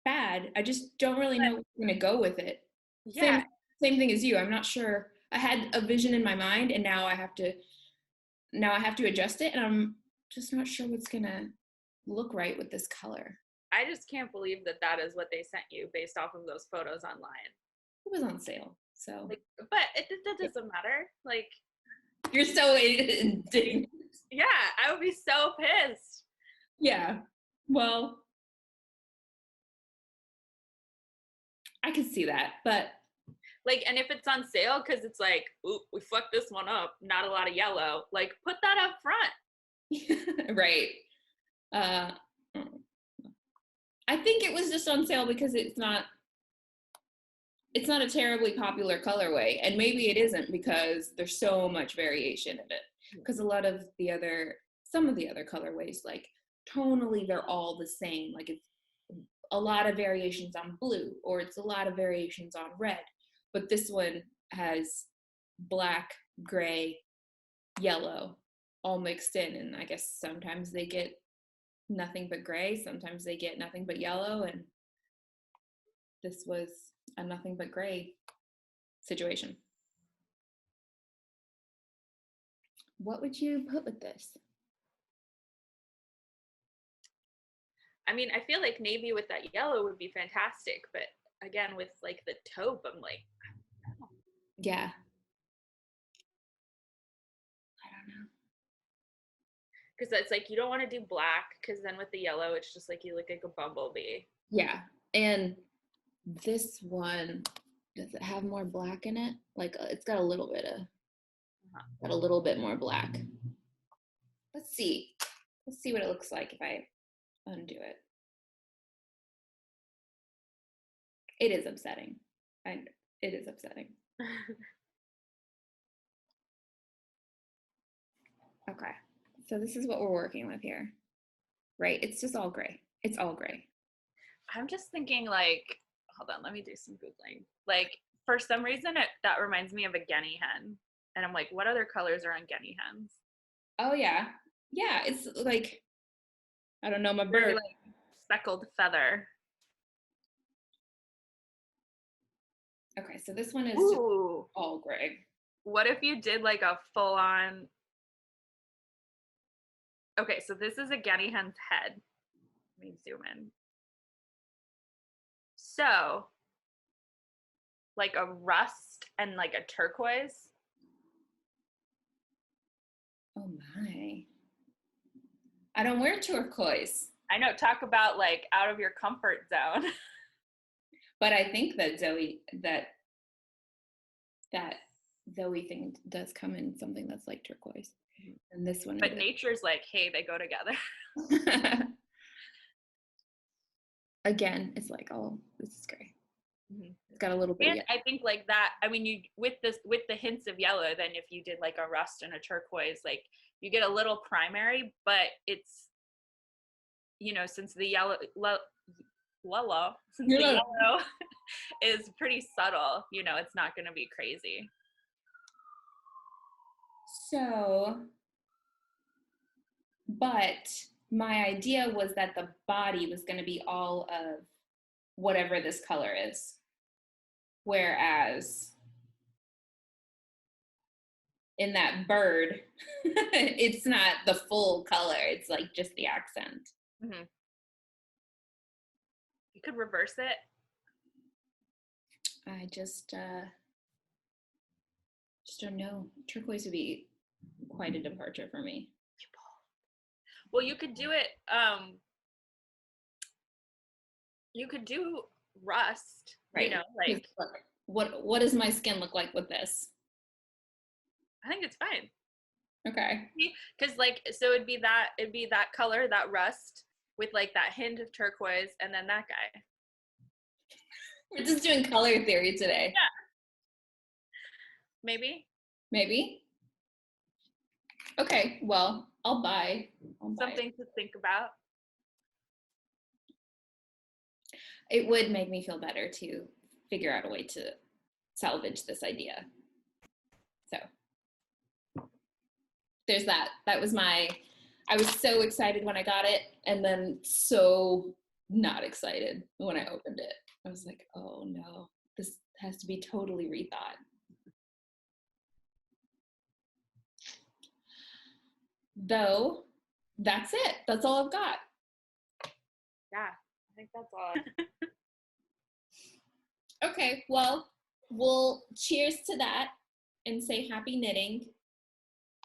bad. I just don't really know where I'm going to go with it. Yeah. Same thing as you. I'm not sure. I had a vision in my mind, and now I have to adjust it, and I'm just not sure what's going to look right with this color. I just can't believe that is what they sent you based off of those photos online. It was on sale, so. But that doesn't matter. Like, you're so indignant. Yeah, I would be so pissed. Yeah. Well, I can see that, but Like, and if it's on sale because it's like, ooh, we fucked this one up, not a lot of yellow, like put that up front. Right. I think it was just on sale because it's not a terribly popular colorway, and maybe it isn't because there's so much variation in it. Because some of the other colorways, like tonally, they're all the same. Like it's a lot of variations on blue, or it's a lot of variations on red. But this one has black, gray, yellow, all mixed in, and I guess sometimes they get nothing but gray, sometimes they get nothing but yellow, and this was a nothing but gray situation. What would you put with this? I mean, I feel like navy with that yellow would be fantastic, but again, with like the taupe, I'm like, I don't know. Yeah. I don't know. Because it's like, you don't want to do black, because then with the yellow, it's just like you look like a bumblebee. Yeah. And this one, does it have more black in it? Like it's got a little bit more black. Let's see what it looks like if I undo it. It is upsetting. It is upsetting. Okay, so this is what we're working with here, right? It's just all gray. It's all gray. I'm just thinking like, hold on, let me do some Googling. Like, for some reason, that reminds me of a guinea hen. And I'm like, what other colors are on guinea hens? Oh, yeah. Yeah, it's like, I don't know, my bird. Like speckled feather. Okay, so this one is just all gray. What if you did like a full-on... Okay, so this is a guinea hen's head. Let me zoom in. So, like a rust and like a turquoise. Oh my. I don't wear turquoise. I know, talk about like out of your comfort zone. But I think that Zoe thing does come in something that's like turquoise. And this one. But nature's like, hey, they go together. Again, it's like, oh, this is gray. Mm-hmm. It's got a little bit. And I think like that, I mean, you with the hints of yellow, then if you did like a rust and a turquoise, like you get a little primary, but it's, you know, since the yellow is pretty subtle, you know, it's not going to be crazy. So, but my idea was that the body was going to be all of whatever this color is. Whereas in that bird, it's not the full color. It's like just the accent. Mm-hmm. You could reverse it. I just don't know. Turquoise would be quite a departure for me. Well, you could do it. You could do rust, right? You know, like what does my skin look like with this? I think it's fine. Okay. Because like, so it'd be that color, that rust, with like that hint of turquoise, and then that guy. We're just doing color theory today. Yeah. Maybe. Okay, well, I'll buy something to think about. It would make me feel better to figure out a way to salvage this idea. So there's that. I was so excited when I got it, and then so not excited when I opened it. I was like, oh no, this has to be totally rethought. Though, that's it. That's all I've got. Yeah, I think that's all. Okay, well, we'll cheers to that and say happy knitting.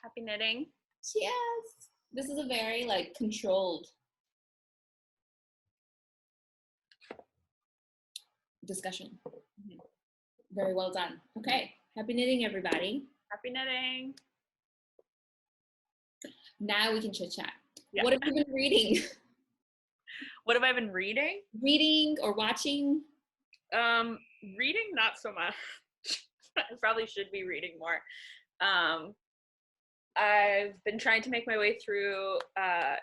Happy knitting. Cheers. This is a very, like, controlled discussion. Very well done. Okay. Happy knitting, everybody. Happy knitting. Now we can chit chat. Yeah. What have you been reading? What have I been reading? Reading or watching? Reading, not so much. I probably should be reading more. I've been trying to make my way through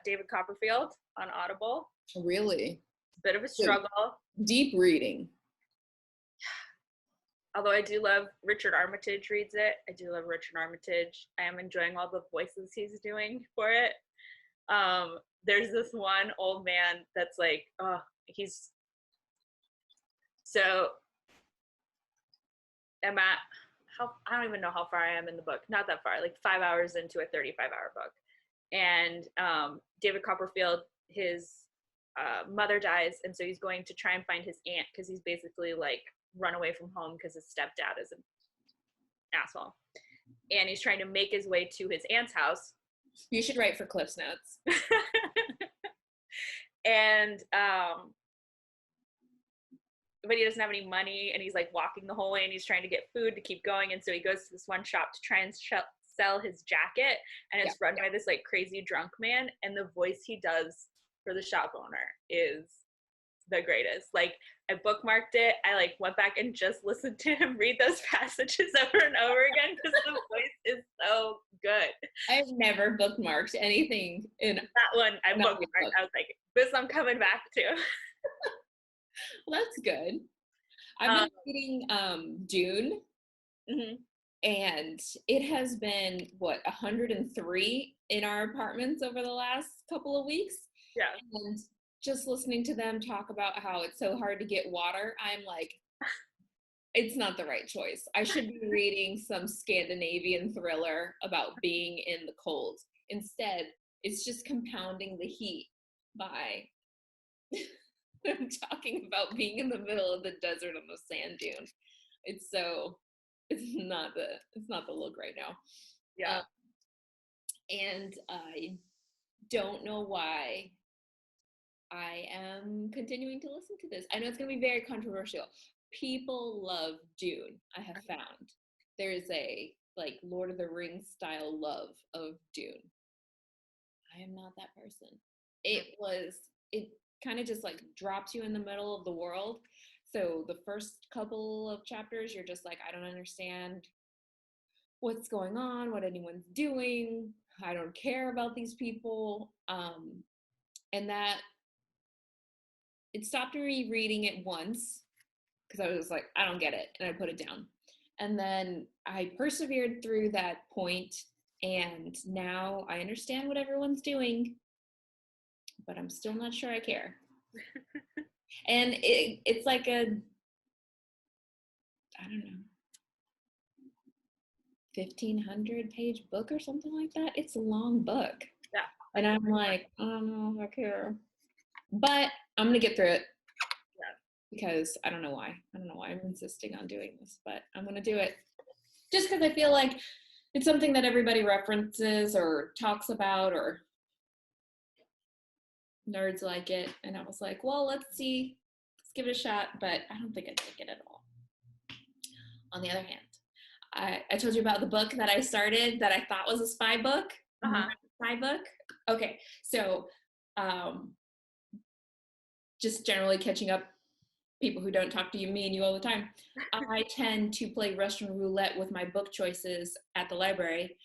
David Copperfield on Audible. Really? Bit of a struggle. Deep reading. Although I do love Richard Armitage reads it. I do love Richard Armitage. I am enjoying all the voices he's doing for it. There's this one old man that's like, oh, he's so I'm at I don't even know how far I am in the book. Not that far, like 5 hours into a 35-hour book. And David Copperfield, his mother dies, and so he's going to try and find his aunt because he's basically like run away from home because his stepdad is an asshole. And he's trying to make his way to his aunt's house. You should write for Cliff's Notes. And but he doesn't have any money, and he's like walking the whole way, and he's trying to get food to keep going. And so he goes to this one shop to try and sell his jacket, and it's run by this like crazy drunk man, and the voice he does for the shop owner is the greatest. Like, I bookmarked it. I like went back and just listened to him read those passages over and over again because the voice is so good. I've never bookmarked anything in that one. I bookmarked. I was like, this I'm coming back to. Well, that's good. I've been reading Dune, and it has been 103 in our apartments over the last couple of weeks. Yeah. And just listening to them talk about how it's so hard to get water, I'm like, it's not the right choice. I should be reading some Scandinavian thriller about being in the cold. Instead, it's just compounding the heat by I'm talking about being in the middle of the desert on the sand dune. It's not the look right now. Yeah. And I don't know why I am continuing to listen to this. I know it's going to be very controversial. People love Dune, I have found. There is a like Lord of the Rings style love of Dune. I am not that person. It kind of just like drops you in the middle of the world. So the first couple of chapters, you're just like, I don't understand what's going on, what anyone's doing. I don't care about these people. And that it stopped me reading it once because I was like, I don't get it. And I put it down. And then I persevered through that point. And now I understand what everyone's doing, but I'm still not sure I care. And it's like I don't know, 1,500 page book or something like that. It's a long book. Yeah. And I'm like, I don't know if I care. But I'm going to get through it. Yeah. Because I don't know why. I'm insisting on doing this, but I'm going to do it. Just because I feel like it's something that everybody references or talks about, or nerds like it. And I was like, well, let's see. Let's give it a shot. But I don't think I like it at all. On the other hand, I told you about the book that I started that I thought was a spy book. Spy book. Okay. So just generally catching up people who don't talk to me and you all the time. I tend to play Russian roulette with my book choices at the library.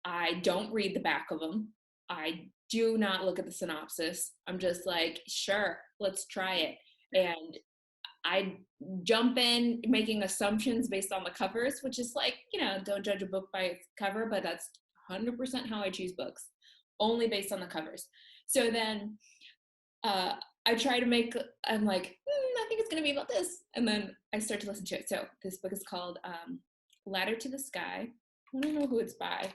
I don't read the back of them. I do not look at the synopsis. I'm just like, sure, let's try it. And I jump in making assumptions based on the covers, which is like, don't judge a book by its cover, but that's 100% how I choose books, only based on the covers. So then I try to I'm like, I think it's going to be about this. And then I start to listen to it. So this book is called Ladder to the Sky. I don't know who it's by.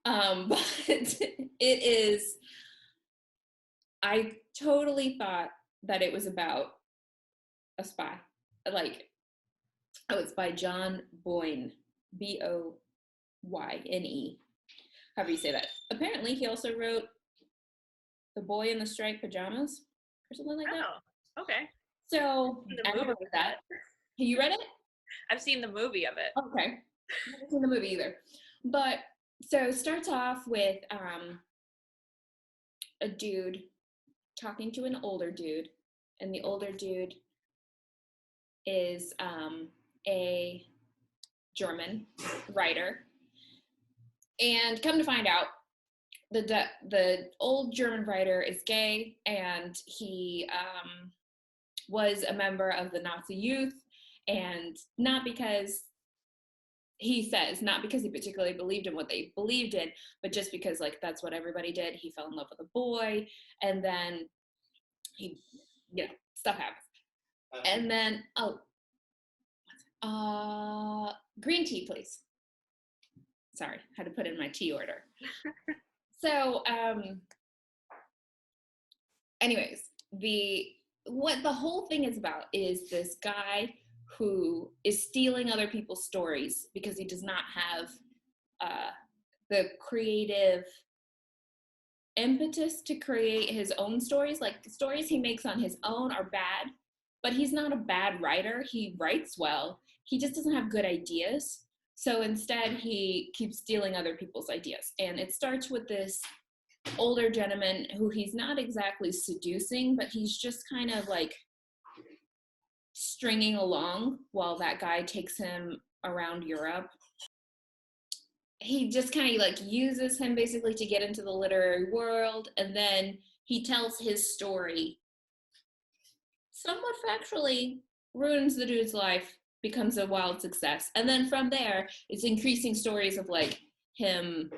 But it is, I totally thought that it was about a spy. Like, it's by John Boyne, Boyne, however you say that. Apparently he also wrote The Boy in the Striped Pajamas or something like that. Oh, okay. So I remember that. You read it? I've seen the movie of it. Okay. I haven't seen the movie either. But so it starts off with a dude talking to an older dude, and the older dude is a German writer. And come to find out, the old German writer is gay, and he was a member of the Nazi youth, and not because he particularly believed in what they believed in, but just because like that's what everybody did. He fell in love with a boy, and then stuff happens. And then green tea, please. Sorry, had to put in my tea order. So, anyways, what the whole thing is about is this guy who is stealing other people's stories because he does not have the creative impetus to create his own stories. Like, the stories he makes on his own are bad, but he's not a bad writer. He writes well. He just doesn't have good ideas. So instead, he keeps stealing other people's ideas. And it starts with this older gentleman who he's not exactly seducing, but he's just kind of like stringing along while that guy takes him around Europe. He just kind of like uses him basically to get into the literary world, and then he tells his story, somewhat factually, ruins the dude's life, becomes a wild success. And then from there, it's increasing stories of like him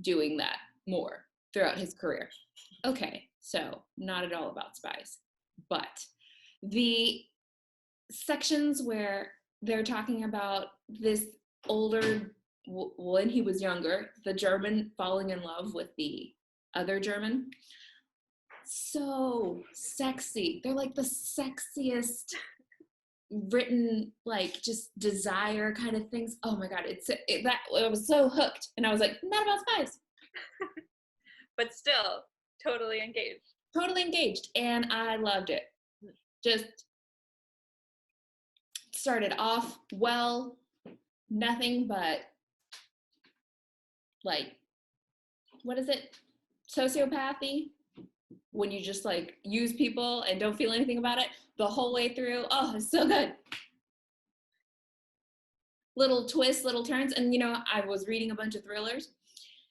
doing that more throughout his career. Okay, so not at all about spies, but the sections where they're talking about this older, when he was younger, the German falling in love with the other German. So sexy. They're like the sexiest written, like just desire kind of things. Oh my God, I was so hooked, and I was like, not about spies. But still, totally engaged. Totally engaged, and I loved it. Just started off well, nothing but like, what is it? Sociopathy, when you just like use people and don't feel anything about it the whole way through. Oh, it's so good. Little twists, little turns. And I was reading a bunch of thrillers,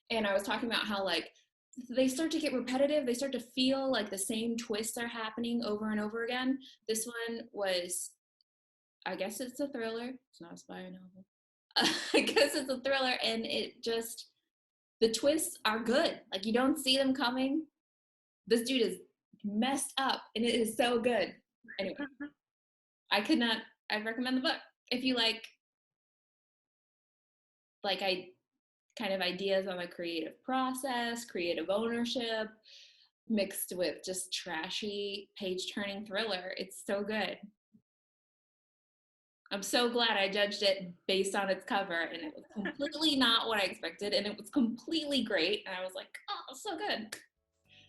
and I was talking about how like they start to get repetitive. They start to feel like the same twists are happening over and over again. This one was, I guess it's a thriller. It's not a spy novel. I guess it's a thriller, and the twists are good. Like, you don't see them coming. This dude is messed up, and it is so good. Anyway, I recommend the book. If you like kind of ideas on the creative process, creative ownership, mixed with just trashy page-turning thriller, it's so good. I'm so glad I judged it based on its cover, and it was completely not what I expected, and it was completely great, and I was like, oh, so good.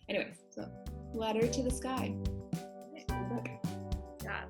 Anyway, so Ladder to the Sky. Yeah,